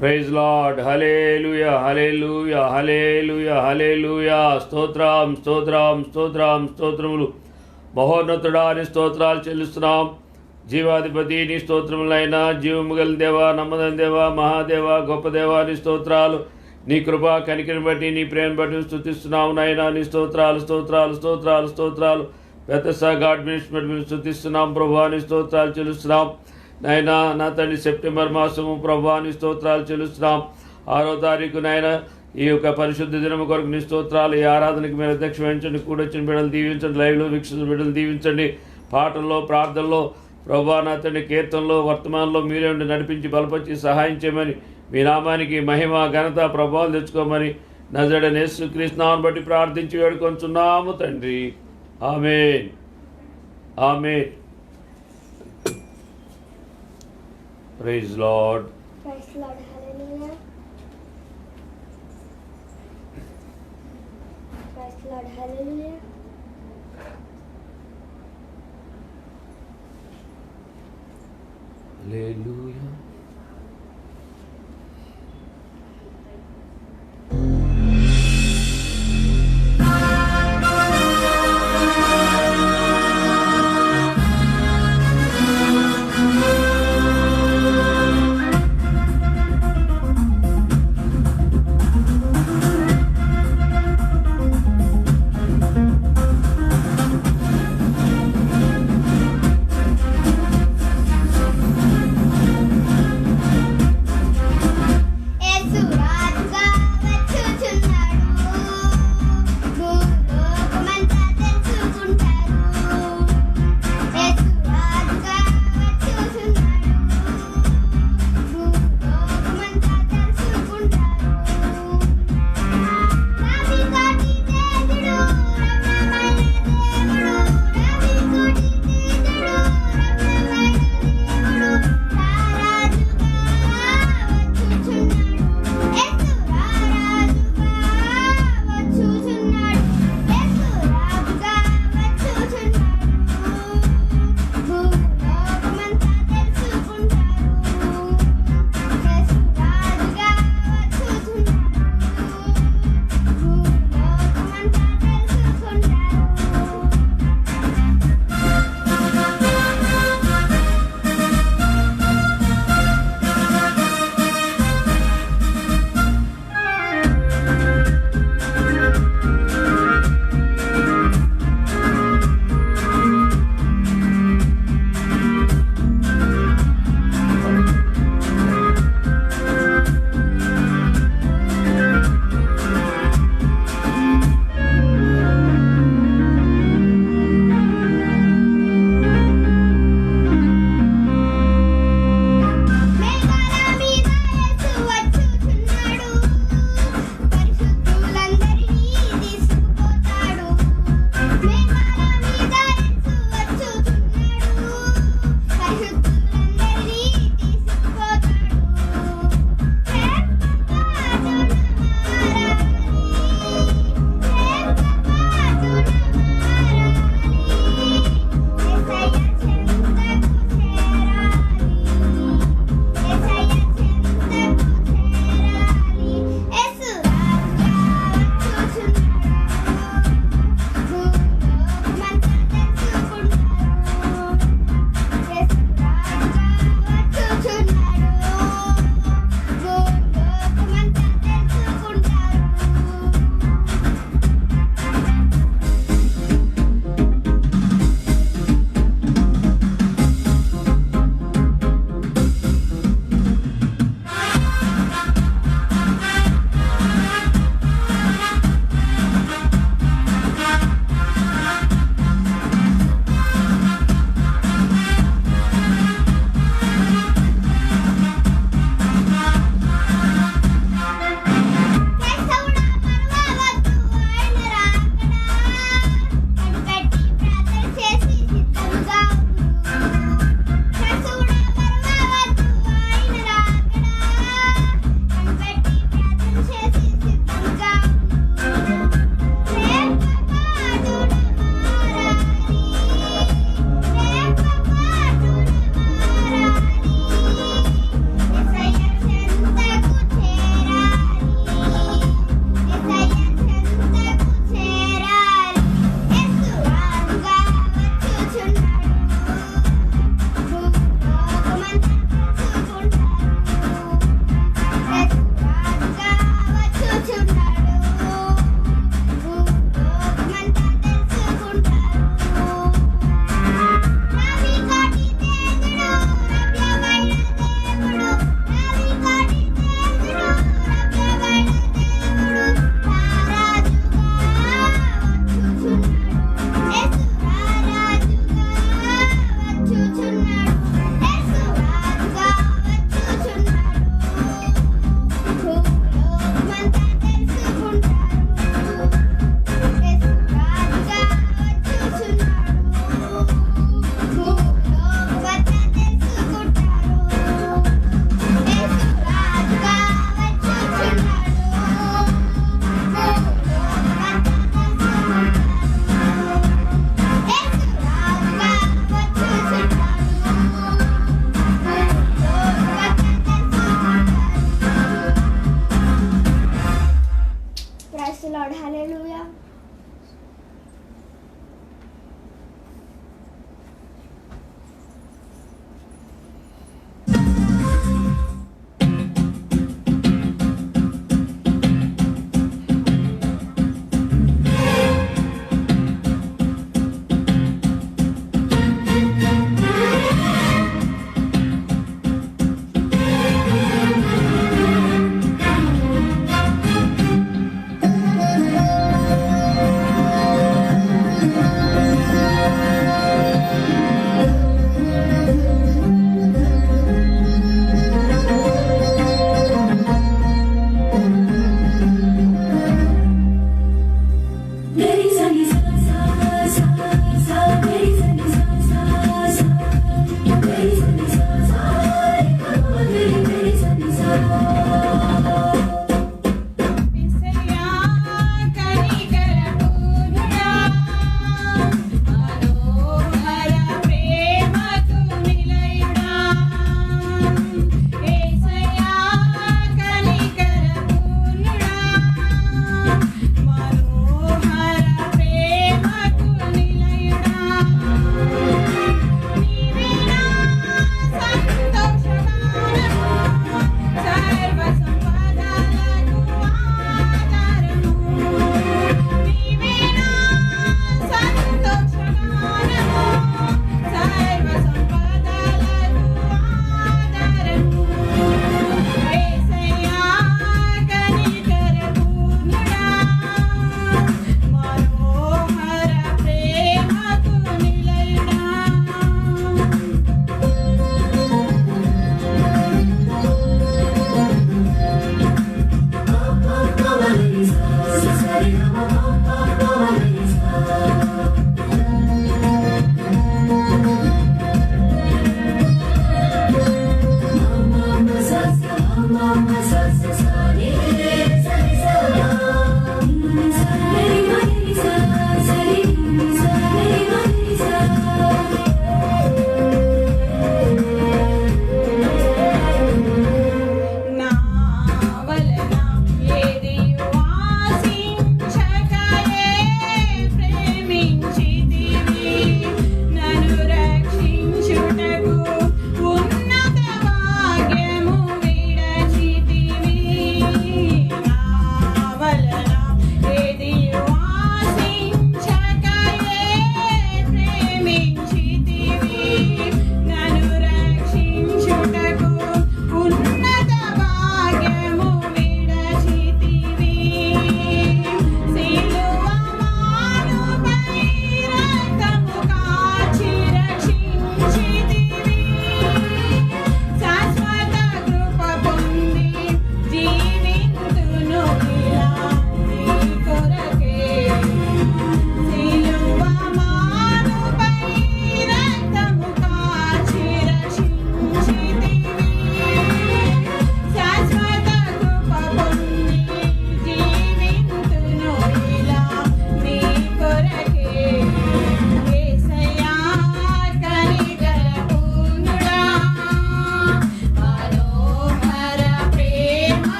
Praise lord. హల్లెలూయా, హల్లెలూయా, హల్లెలూయా, హల్లెలూయా. స్తోత్రం, స్తోత్రం, స్తోత్రం, స్తోత్రములు. మహోన్నతుడా నీ స్తోత్రాలు చెల్లిస్తున్నాం. జీవాధిపతి నీ స్తోత్రములైనా, జీవము గల దేవా, నమ్మదం దేవా, మహాదేవ, గొప్ప దేవా నీ స్తోత్రాలు. నీ కృపా కనికరిని బట్టి, నీ ప్రేమ బట్టి స్తుతిస్తున్నాము నాయనా. నీ స్తోత్రాలు, స్తోత్రాలు, స్తోత్రాలు, స్తోత్రాలు. బెతెస్దా గాడ్ మినిస్ట్రీ స్తుతిస్తున్నాం ప్రభువా. నీ స్తోత్రాలు చెల్లిస్తున్నాం నాయనా. నా తండ్రి సెప్టెంబర్ మాసము ప్రభువా నీ స్తోత్రాలు చెల్లిస్తున్నాం. 6వ తారీఖు నాయన ఈ యొక్క పరిశుద్ధ దినము కొరకు నీ స్తోత్రాలు. ఈ ఆరాధనకి మీరు అధ్యక్ష వహించండి. కూడొచ్చిన బిడ్డలు దీవించండి. లైవ్లో వీక్షిస్తున్న బిడ్డలు దీవించండి. పాటల్లో, ప్రార్థనలో ప్రభువా నా తండ్రి, కీర్తనలో, వర్తమానంలో మీరే ఉండి నడిపించి బలపరిచి సహాయం చేయమని, మీ నామానికి మహిమ, ఘనత, ప్రభావాలు తెచ్చుకోమని నజరేయుడైన యేసుక్రీస్తు నామమును బట్టి ప్రార్థించి వేడుకొంచున్నాము తండ్రి. Amen, amen. Praise Lord. Praise the Lord, hallelujah. Praise the Lord, hallelujah. Hallelujah.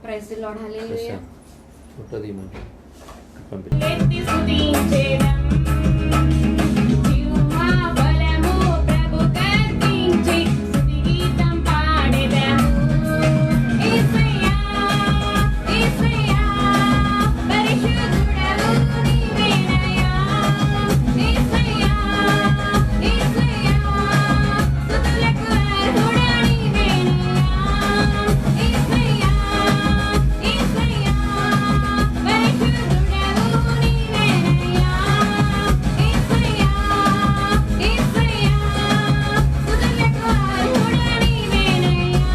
Praise the Lord. Hallelujah. ఉంటుంది ఎత్తి స్తుతించెదం యెహోవా బలము ప్రభు కర్తించి స్తుతి గీతం పాడెదము. యేసయ్యా యేసయ్యా పరిశుద్ధుడవు నీవేనయ్యా. యేసయ్యా యేసయ్యా స్తుతులకు అర్హుడా నీవేనయ్యా. యేసయ్యా యేసయ్యా పరిశుద్ధుడవు నీవేనయ్యా. యేసయ్యా యేసయ్యా స్తుతులకు అర్హుడా నీవేనయ్యా.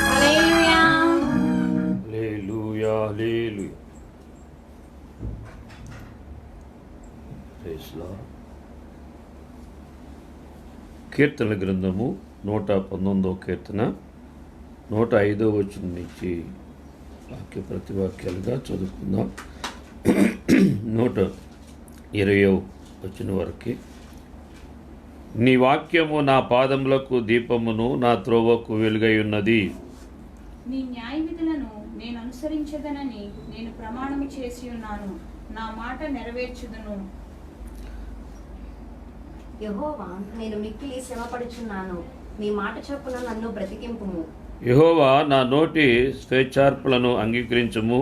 హల్లెలూయా. హల్లెలూయా హల్లెలూయా. Praise lord. కీర్తన గ్రంథము 119వ కీర్తన 105వ వచనం నుంచి వాక్య ప్రతివాక్యాలుగా చదువుకుందాం. 120వ వచనం వరకు. నీ వాక్యము నా పాదములకు దీపమును నా త్రోవకు వెలుగై ఉన్నది. నీ న్యాయ విధులను నేను అనుసరించదనని నేను ప్రమాణము చేసి ఉన్నాను. నా మాట నెరవేర్చుదును. యెహోవా, నేను మిక్కిలి శ్రమపడుచున్నాను. నీ మాట చొప్పున నన్ను బ్రతికింపుము. యెహోవా, నా నోటి స్వేచ్ఛార్పణను అంగీకరించుము.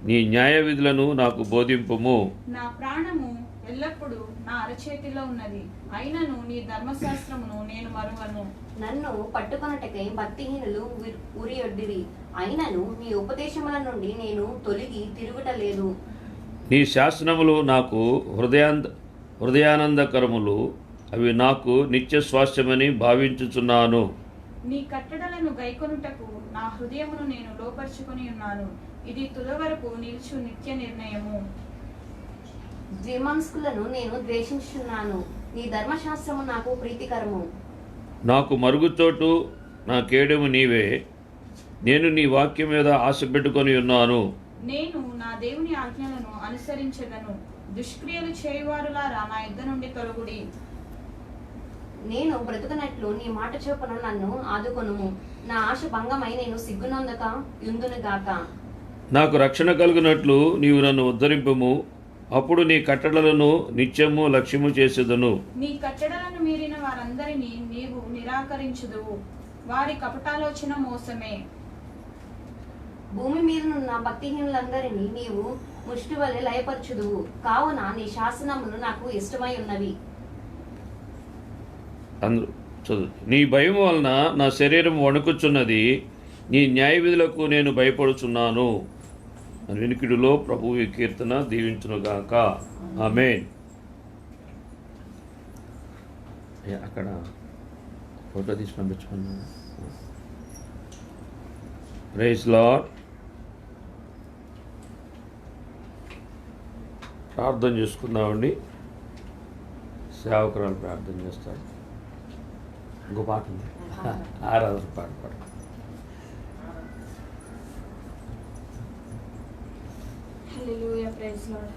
నీ న్యాయ విధులను నాకు బోధింపుము. నా ప్రాణము ఎల్లప్పుడూ నా అరచేతిలో ఉన్నది. అయినను నీ ధర్మశాస్త్రమును నేను మరువను. నన్ను పట్టుకొనుటకై భక్తిహీనులు ఉరియొడ్డిరి. అయినను నీ ఉపదేశముల నుండి నేను తొలగి తిరుగుటలేదు. నీ శాసనములు నాకు హృదయానందకరములు. అవి నాకు నిత్య స్వాస్థ్యమని భావించుచున్నాను. నీ కట్టడలను గైకొనుటకు నా హృదయమును నేను లోపరుచుకొని ఉన్నాను. ఇది తులవరకు నిలుచు నిత్య నిర్ణయము. ద్విమనస్కులను నేను ద్వేషించుచున్నాను. నీ ధర్మశాస్త్రము నాకు ప్రీతికరము. నాకు మరుగుచోటు నా కేడెము నీవే. నేను నీ వాక్యం మీద ఆశ పెట్టుకొని ఉన్నాను. నేను నా దేవుని ఆజ్ఞలను అనుసరించదను. దుష్క్రియలు చేయువారులారా నా యుద్ధ నుండి తొలగుడి. నేను బ్రతుకునట్లు నీ మాట చొప్పున నన్ను ఆదుకొనుము. నా ఆశ భంగమై నేను సిగ్గునందక యుందునుగాక. నాకు రక్షణ కలుగునట్లు నీవు నన్ను ఉద్ధరింపుము. అప్పుడు నీ కట్టడలను నిత్యము లక్ష్యము చేసేదను. నీ కట్టడలను మీరిన వారందరినీ నీవు నిరాకరించుదువు. వారి కపటాలోచన మోసమే. భూమి మీదనున్న భక్తిహీనులందరినీ నీవు ముష్టి వలె లయపరచుదువు. కావున నీ శాసనములు నాకు ఇష్టమై ఉన్నవి. అందరూ చదువు. నీ భయం వలన నా శరీరం వణుకుచున్నది. నీ న్యాయ విధులకు నేను భయపడుచున్నాను. అని వినికిడిలో ప్రభువు ఈ కీర్తన దీవించునుగాక. ఆమేన్. అక్కడ ఫోటో తీసి పంపించుకున్నాను. Praise lord. ప్రార్థన చేసుకుందామండి. సేవకురాలు ప్రార్థన చేస్తారు. ఇంకో పాట ఉంది, ఆరాధన పాట పాడు. హల్లెలూయా. Praise lord.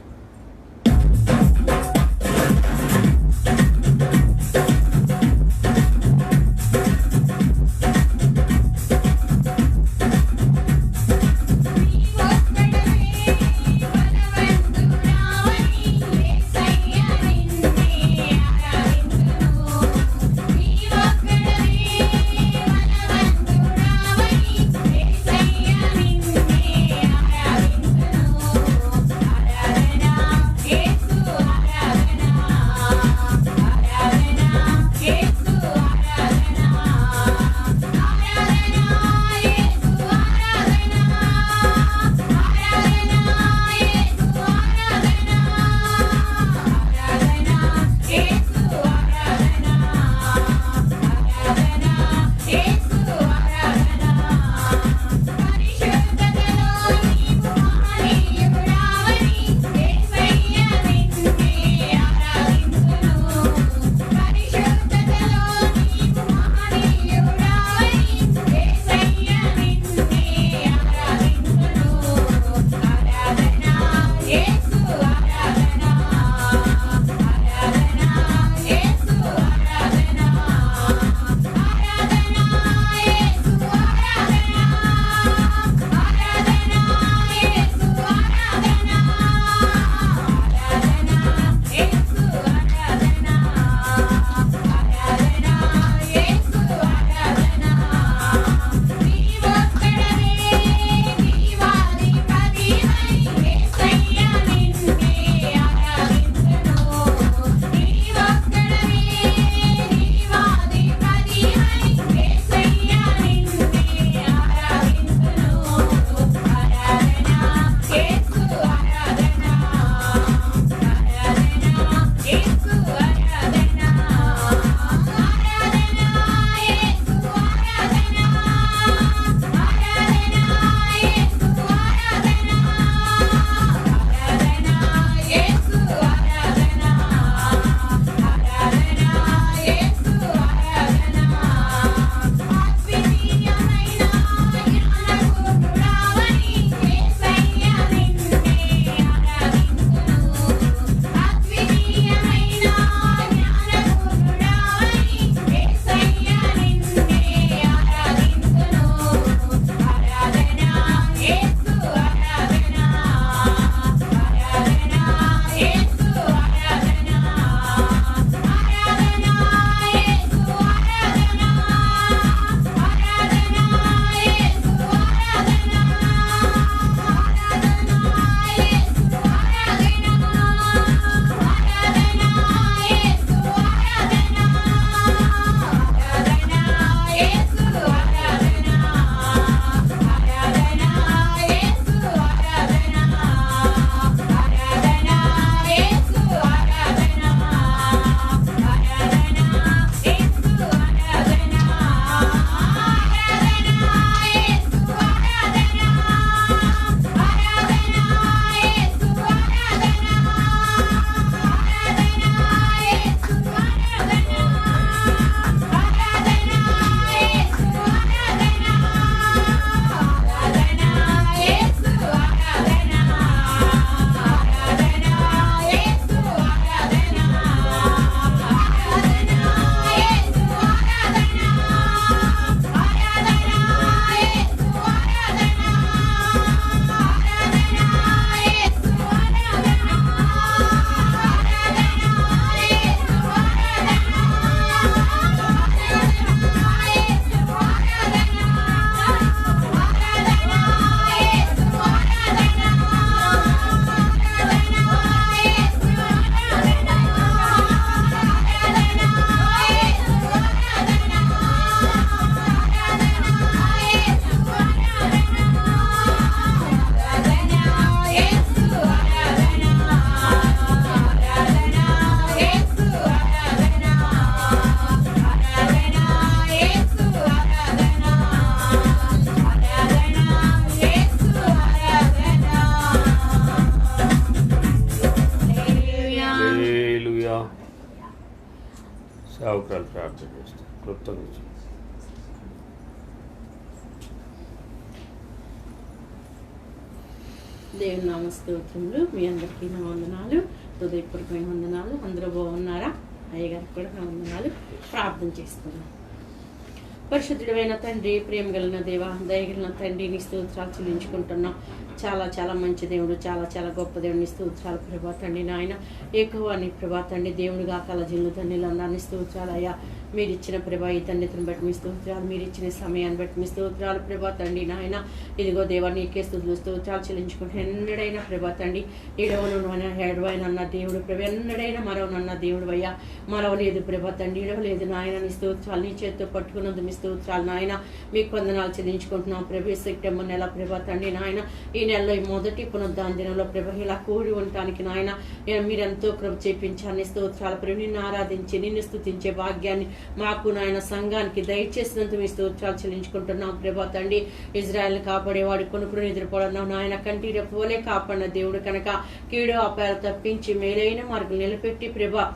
సేవకురాలు ప్రార్థన చేస్తాం. కృతజ్ఞత. దేవుని నామస్తోత్రములు. మీ అందరికీ నా వందనాలు, హృదయపూర్వకమైన వందనాలు. అందరూ బాగున్నారా? అయ్యగారికి కూడా నా వందనాలు. ప్రార్థన చేస్తున్నాను. పరిశుద్ధుడైన తండ్రి, ప్రేమ కలిగిన దేవ, దయగలిగిన తండ్రి, నీ స్తోత్రాలు చెల్లించుకుంటున్నాం. చాలా చాలా మంచి దేవుడు, చాలా చాలా గొప్ప దేవుడిని స్తోత్రాలు ప్రభా తండ్రి. నాయన ఎక్కువ నీ ప్రభా తండ్రి, దేవుడిగా కలజిల్లు తండ్రిలో అందరినీ స్తోత్రాలు అయ్యా. మీరు ఇచ్చిన ప్రభా ఈ తండ్రిని బట్టి మీ స్తోత్రాలు, మీరు ఇచ్చిన సమయాన్ని బట్టి మీ స్తోత్రాలు ప్రభా తండ్రి. నాయన ఇదిగో దేవా నీకే స్తుతులు స్తోత్రాలు చెల్లించుకుంటే ఎన్నడైనా ప్రభా తండ్రి ఇడవను ఎడవైనన్న దేవుడు ప్రభా, ఎన్నడైనా మరవనన్న దేవుడు అయ్యా. మరవలేదు ప్రభా తండ్రి, ఇడవలేదు నాయన. నీ స్తోత్రాలు నీ చేతితో పట్టుకున్నందుకు మీ స్తోత్రాలు నాయన. మీకు వందనాలు చెల్లించుకుంటున్నాం ప్రభా. సెప్టెంబర్ నెల ప్రభా తండ్రి నాయన, ఈ నెలలో ఈ మొదటి పునరుద్ధాన దినంలో ప్రభా ఇలా కూడి ఉండటానికి నాయన మీరెంతో కృప చేపించారు. నీ స్తోత్రాలు ప్రభు, నిన్ను ఆరాధించి నిన్ను స్తుతించే భాగ్యాన్ని మాకు నాయన సంఘానికి దయచేసినందుకు మీ స్తోత్రాలు చెల్లించుకుంటున్నాం ప్రభా తండ్రి. ఇజ్రాయెల్ని కాపాడేవాడు కొనుక్కుని నిద్రపోవడం నాయన కంటి రెప్పవలే కాపాడిన దేవుడు కనుక కీడు అపాయాలు తప్పించి మేలైన మార్గం నిలబెట్టి ప్రభా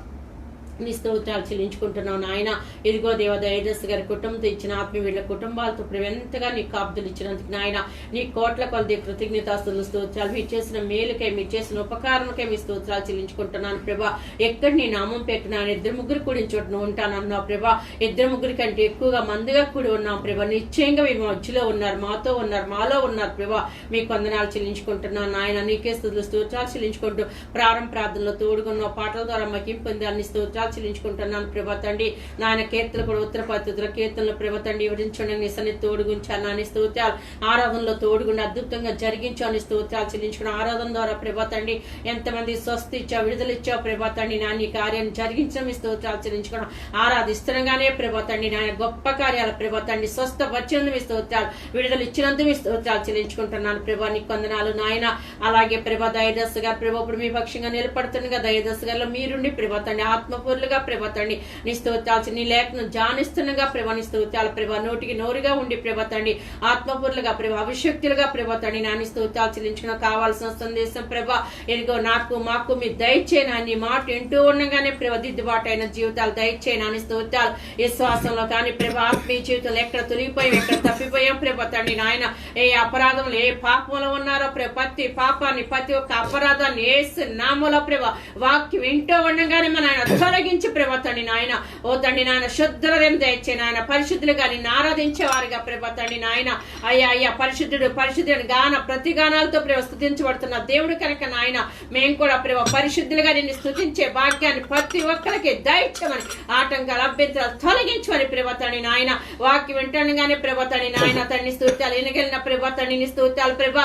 నీ స్తోత్రాలు చెల్లించుకుంటున్నావు నాయన. ఇదిగో దేవ దయదస్ గారి కుటుంబంతో ఇచ్చిన ఆత్మీయ వీళ్ళ కుటుంబాలతో ఎంతగా నీ కాపుదలు ఇచ్చినందుకు నాయన నీ కోట్ల కొలది కృతజ్ఞతాస్తులు స్తోత్రాలు. మీరు చేసిన మేలుకై, మీరు చేసిన ఉపకారణకై మీ స్తోత్రాలు చెల్లించుకుంటున్నాను ప్రభా. ఎక్కడ నీ నామం పెట్టినాను, ఇద్దరు ముగ్గురు కూడిన చోటును ఉంటానన్నావు ప్రభా. ఇద్దరు ముగ్గురి కంటే ఎక్కువగా మందిగా కూడి ఉన్నాం ప్రభా. నిశ్చయంగా మీ మధ్యలో ఉన్నారు, మాతో ఉన్నారు, మాలో ఉన్నారు ప్రభా. మీకు వందనాలు చెల్లించుకుంటున్నాను నాయన. నీకే స్తుతులు స్తోత్రాలు చెల్లించుకుంటూ ప్రారంభ ప్రార్థనలో తోడుగున్న పాటల ద్వారా మాకు పొంది అన్ని స్తోత్రాలు చెల్లించుకుంటున్నాను ప్రభా తండ్రి. నాయన కీర్తనలు కూడా ఉత్తర పద్ధతుల కీర్తనలు ప్రభా తండ్రి వివరించండి. నీ సన్ని తోడుగుంచాను నాని స్తోత్రాలు. ఆరాధనలో తోడుగుండి అద్భుతంగా జరిగించాను స్తోత్రాలు చెల్లించుకున్న ఆరాధన ద్వారా ప్రభా తండ్రి ఎంతమంది స్వస్థ ఇచ్చావు, విడుదల ఇచ్చావు ప్రభా తండ్రి. నాని కార్యాన్ని జరిగించడం మీ స్తోత్రాలు చెల్లించుకున్నాం. ఆరాధిస్తుండగానే ప్రభా తండ్రి నాయన గొప్ప కార్యాలు ప్రభా తండ్రి స్వస్థ వచ్చినందు మీ స్తోత్రాలు, విడుదల ఇచ్చినందుకు మీ స్తోత్రాలు చెల్లించుకుంటున్నాను ప్రభా. నీకు వందనాలు నాయన. అలాగే ప్రభా దయదస్ గారు ప్రభా ఇప్పుడు మీ పక్షంగా నిలబడుతుండగా దయదస్ గారిలో మీరుండి ప్రభా తండ్రి ఆత్మపూర్లుగా ప్రభా తండ్రి నీ స్తోత్రాలు నీ లేఖను ధ్యానిస్తుండగా ప్రభా నీ స్తోత్రాలు ప్రభా నోటికి నోరుగా ఉండి ప్రభా తండ్రి ఆత్మపూర్లుగా ప్రభా అభిషక్తులుగా ప్రభా తండ్రి నాని స్తోత్రాలు చెల్లించుకున్న కావాల్సిన సందేశం ప్రభా ఎదిగో నాకు మాకు మీ దయచేనా నీ మాట ఎంటూ ఉండగానే ప్రభా దిద్దుబాటు అయిన జీవితాలు దయచేనా నీ స్తోత్రాలు. విశ్వాసంలో కానీ ప్రభా ఆత్మీయ జీవితంలో ఎక్కడ తొలిగిపోయాం, ఎక్కడ తప్పిపోయాం ప్రభా తండ్రి నాయన. ఏ అపరాధంలో ఏ పాపంలో ఉన్నారో ప్రభా ప్రతి పాపాన్ని ప్రతి ఒక్క అపరాధాన్ని ఏసు నామములో ప్రభా వాక్యం వింటూ ఉండగానే మన ఆయన తొలగించి ప్రభా తండ్రి నాయన. ఓ తండ్రి నాయన శుద్ధులను దయచే నాయన. పరిశుద్ధులుగా నిన్ను ఆరాధించేవారుగా ప్రభా తండ్రి నాయన. అయ్యా అయ్యా పరిశుద్ధుడు పరిశుద్ధుని గాన ప్రతి గానాలతో ప్రభా స్తుతించబడుతున్న దేవుడు కనుక నాయన మేము కూడా ప్రభా పరిశుద్ధులుగా నిన్ను స్తుతించే భాగ్యాన్ని ప్రతి ఒక్కరికి దయచమని ఆటంకాలు అభ్యంతరాలు తొలగించమని ప్రభా తండ్రి నాయన. వాక్యం వింటుండగానే ప్రభా తండ్రి నాయన తండ్రి స్తోత్రాలు ఎనగలిగిన ప్రభా తండ్రిని స్తోత్రాలు ప్రభా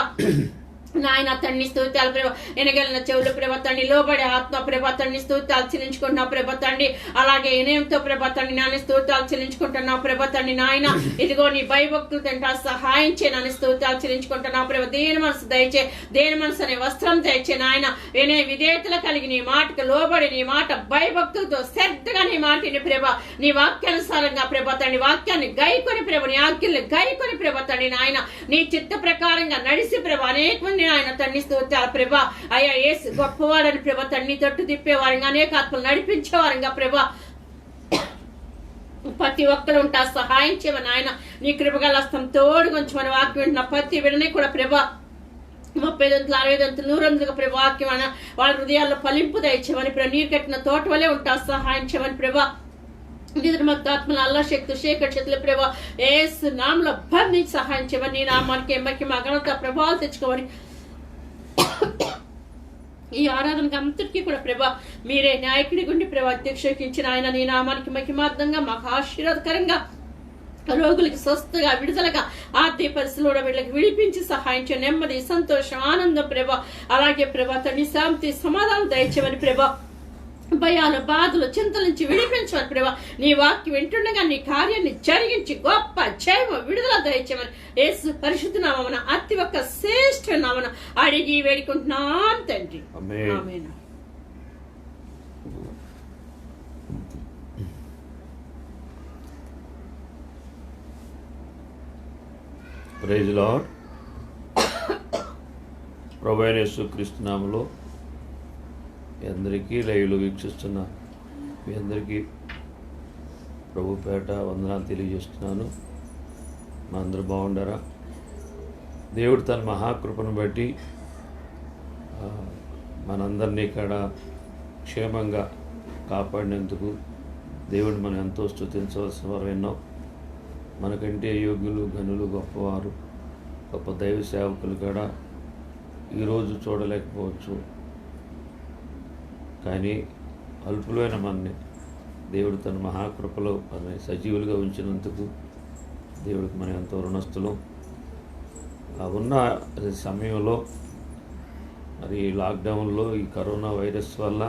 నాయన తండ్రి స్తోత్రాలు ప్రభా. ఎనగలిన చెవులు ప్రభా తండ్రి లోబడే ఆత్మ ప్రభా తండ్రి స్తోత్రాలు చెల్లించుకుంటున్నావు ప్రభా తండ్రి. అలాగే వినయంతో ప్రభా తండ్రి నాన్న స్తోత్రాలు చెల్లించుకుంటున్నావు ప్రభా తండ్రి నాయన. ఇదిగో నీ భయభక్తులు తింటా సహాయం చే నాన్న స్తోత్రాలు చెల్లించుకుంటున్నావు ప్రభా. దేని మనసు దయచే, దేని మనసు అనే వస్త్రం దయచే నాయన. వినయ విధేయతలు కలిగి నీ మాటకు లోబడి నీ మాట భయభక్తులతో శ్రద్ధగా నీ మాటిని ప్రభా నీ వాక్యానుసారంగా ప్రభా తండ్రి వాక్యాన్ని గైకొని ప్రభా నీ ఆజ్ఞల్ని గైకొని ప్రభా తండ్రి నాయన నీ చిత్త ప్రకారంగా నడిసి ప్రభా అనేక మంది ఆయన తండ్రి స్తోత్రాలు ప్రభా. అయ్యా యేసు గొప్పవాడని ప్రభా తండ్రి తట్టు తిప్పేవారంగా అనేక ఆత్మలు నడిపించేవారంగా ప్రభా ప్రతి ఒక్కరు ఉంటా సహాయం చేయమని ఆయన. నీ కృపగల హస్తం తోడు కొంచెం మన వాక్యం వింటున్న ప్రతి విడని కూడా ప్రభా 30 దంతులు 60 దంతులు 100 దంతులుగా ప్రభా వాక్యం వాళ్ళ హృదయాల్లో ఫలింపు దయచేయమని ప్రభా. నీరు కట్టిన తోట వలె ఉంటా సహాయం చేయమని ప్రభా. ఆత్మల అల్లా శక్తి శేఖర్ చేతుల ప్రభా ఏసు నామములో బంధించి సహాయం చేయమని. నీ నామానికి మహిమ ఘనత ప్రభావాలు తెచ్చుకోమని. ఈ ఆరాధనకి అంతటికీ కూడా ప్రభా మీరే నాయకుడి గుండి ప్రభా అధ్యక్షించిన ఆయన నీ నామానికి మహిమార్థంగా మాకు ఆశీర్వాదకరంగా రోగులకి స్వస్థగా విడుదలగా ఆర్థిక పరిస్థితుల్లో వీళ్ళకి విడిపించి సహాయం చేయ నెమ్మది సంతోషం ఆనందం ప్రభా. అలాగే ప్రభా తండ్రి శాంతి సమాధానం దయచేయమని ప్రభా. భయాలు బాధలు చింతల నుంచి విడిపించమని ప్రభా. నీ వాక్యం వింటుండగా నీ కార్యాన్ని జరిగించి గొప్ప జయము విడుదల దయచేయమని యేసు పరిశుద్ధ నామమున అతి ఒక్క శ్రేష్ఠ నామమున అడిగి వేడుకుంటున్నాను తండ్రి. ఆమేన్. Praise lord. ప్రభువైన యేసుక్రీస్తు నామములో మీ అందరికీ లైవ్లో వీక్షిస్తున్న మీ అందరికీ ప్రభు పేట వందనాలు తెలియజేస్తున్నాను. మా అందరూ బాగుండారా? దేవుడు తన మహాకృపను బట్టి మనందరినీ ఇక్కడ క్షేమంగా కాపాడినందుకు దేవుడు మనం ఎంతో స్తుతించవలసిన వారు ఎన్నో. మనకంటే యోగ్యులు, ఘనులు, గొప్పవారు, గొప్ప దైవ సేవకులు కూడా ఈరోజు చూడలేకపోవచ్చు. కానీ అల్పులైన మనని దేవుడు తన మహాకృపలో మనని సజీవులుగా ఉంచినందుకు దేవుడికి మనం ఎంతో రుణస్థులం. ఉన్న సమయంలో మరి లాక్డౌన్లో ఈ కరోనా వైరస్ వల్ల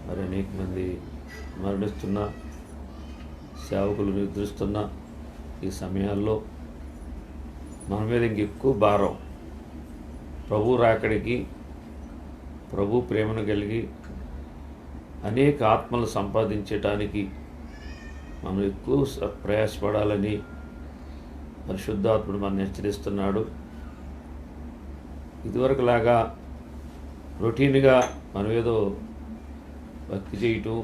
మరి అనేక మంది మరణిస్తున్న, సేవకులు నిద్రిస్తున్న ఈ సమయాల్లో మన మీద ఇంకెక్కువ భారం ప్రభు రాకడికి, ప్రభు ప్రేమను కలిగి అనేక ఆత్మలు సంపాదించటానికి మనం ఎక్కువ ప్రయాసపడాలని పరిశుద్ధాత్ముడు మనల్ని హెచ్చరిస్తున్నాడు. ఇదివరకులాగా రొటీన్గా మనం ఏదో భక్తి చేయటం,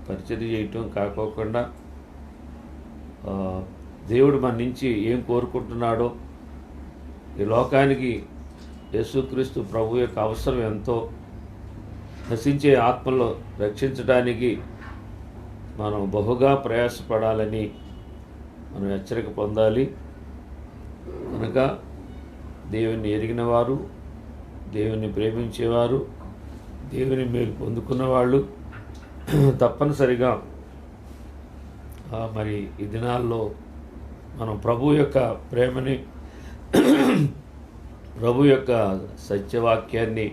పరిచర్య చేయటం కాకోకుండా దేవుడు మన నుంచి ఏం కోరుకుంటున్నాడో, ఈ లోకానికి యేసుక్రీస్తు ప్రభు యొక్క అవసరం ఎంతో, నశించే ఆత్మలో రక్షించడానికి మనం బహుగా ప్రయాసపడాలని మనం హెచ్చరిక పొందాలి. కనుక దేవుని ఎరిగిన వారు, దేవుని ప్రేమించేవారు, దేవుని మేలు పొందుకున్న వాళ్ళు తప్పనిసరిగా మరి ఈ దినాల్లో మనం ప్రభు యొక్క ప్రేమని, ప్రభు యొక్క సత్యవాక్యాన్ని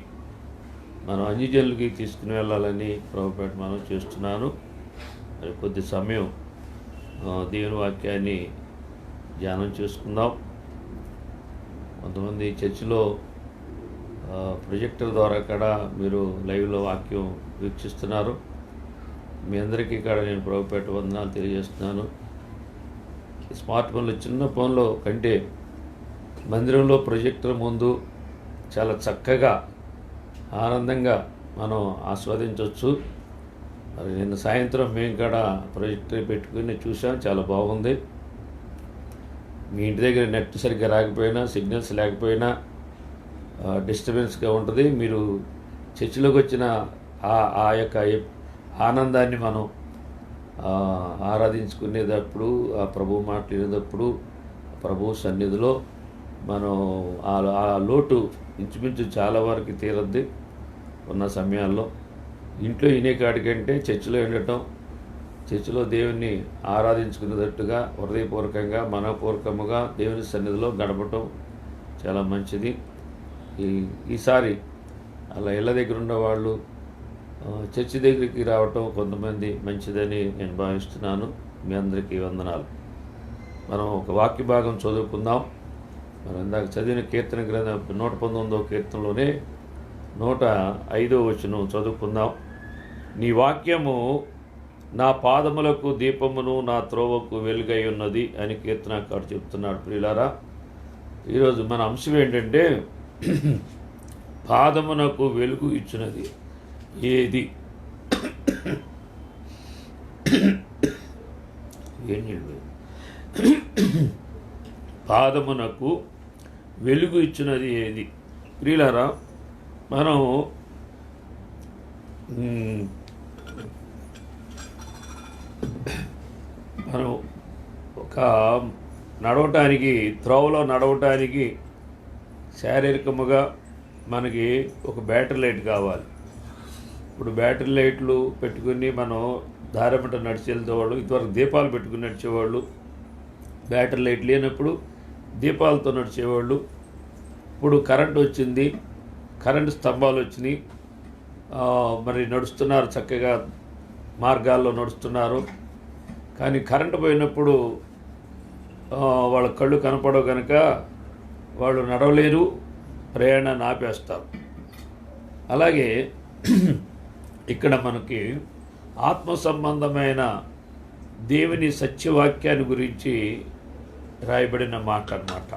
మనం అన్యజనులకి తీసుకుని వెళ్ళాలని ప్రభుపేట మనం చేస్తున్నాను. మరి కొద్ది సమయం దేవుని వాక్యాన్ని ధ్యానం చేసుకుందాం. కొంతమంది చర్చిలో ప్రొజెక్టర్ ద్వారా కూడా మీరు లైవ్లో వాక్యం వీక్షిస్తున్నారు. మీ అందరికీ ఇక్కడ నేను ప్రభుపేట వందనాలు తెలియజేస్తున్నాను. స్మార్ట్ ఫోన్లో, చిన్న ఫోన్లో కంటే మందిరంలో ప్రొజెక్టర్ ముందు చాలా చక్కగా ఆనందంగా మనం ఆస్వాదించవచ్చు. మరి నిన్న సాయంత్రం మేము కూడా ప్రొజెక్టర్ పెట్టుకుని చూసాం, చాలా బాగుంది. మీ ఇంటి దగ్గర నెట్ సరిగ్గా రాకపోయినా, సిగ్నల్స్ లేకపోయినా డిస్టర్బెన్స్గా ఉంటుంది. మీరు చర్చిలోకి వచ్చిన ఆ యొక్క ఆనందాన్ని మనం ఆరాధించుకునేటప్పుడు, ఆ ప్రభు మాట్లాడేటప్పుడు, ప్రభు సన్నిధిలో మనం ఆ లోటు ఇంచుమించు చాలా వరకు తీరద్ది. ఉన్న సమయాల్లో ఇంట్లో వినే కాడికంటే చర్చిలో ఉండటం, చర్చిలో దేవుణ్ణి ఆరాధించుకునేటట్టుగా హృదయపూర్వకంగా, మనపూర్వకముగా దేవుని సన్నిధిలో గడపటం చాలా మంచిది. ఈసారి అలా ఇళ్ళ దగ్గర ఉన్నవాళ్ళు చర్చి దగ్గరికి రావటం కొంతమంది మంచిదని నేను భావిస్తున్నాను. మీ అందరికీ వందనాలు. మనం ఒక వాక్య భాగం చదువుకుందాం. మనం ఇందాక చదివిన కీర్తన గ్రంథం 119వ కీర్తనలోనే 105వ వచనం చదువుకుందాం. నీ వాక్యము నా పాదములకు దీపమును, నా త్రోవకు వెలుగై ఉన్నది అని కీర్తనకారుడు చెప్తున్నాడు. ప్రియులారా, ఈరోజు మన అంశం ఏంటంటే పాదమునకు వెలుగు ఇచ్చినది ఏది? పాదమునకు వెలుగు ఇచ్చినది ఏది? ప్రియులారా, మనం ఒక నడవటానికి, త్రోవలో నడవటానికి శారీరకముగా మనకి ఒక బ్యాటరీ లైట్ కావాలి. ఇప్పుడు బ్యాటరీ లైట్లు పెట్టుకుని మనం దారిమట నడిచి వెళ్తేవాళ్ళు, ఇదివరకు దీపాలు పెట్టుకుని నడిచేవాళ్ళు. బ్యాటరీ లైట్ లేనప్పుడు దీపాలతో నడిచేవాళ్ళు. ఇప్పుడు కరెంట్ వచ్చింది, కరెంటు స్తంభాలు వచ్చినాయి. మరి నడుస్తున్నారు, చక్కగా మార్గాల్లో నడుస్తున్నారు. కానీ కరెంటు పోయినప్పుడు వాళ్ళ కళ్ళు కనపడవు కనుక వాళ్ళు నడవలేరు, ప్రయాణాన్ని ఆపేస్తారు. అలాగే ఇక్కడ మనకి ఆత్మ సంబంధమైన దేవుని సత్యవాక్యాన్ని గురించి రాయబడిన మాట అన్నమాట.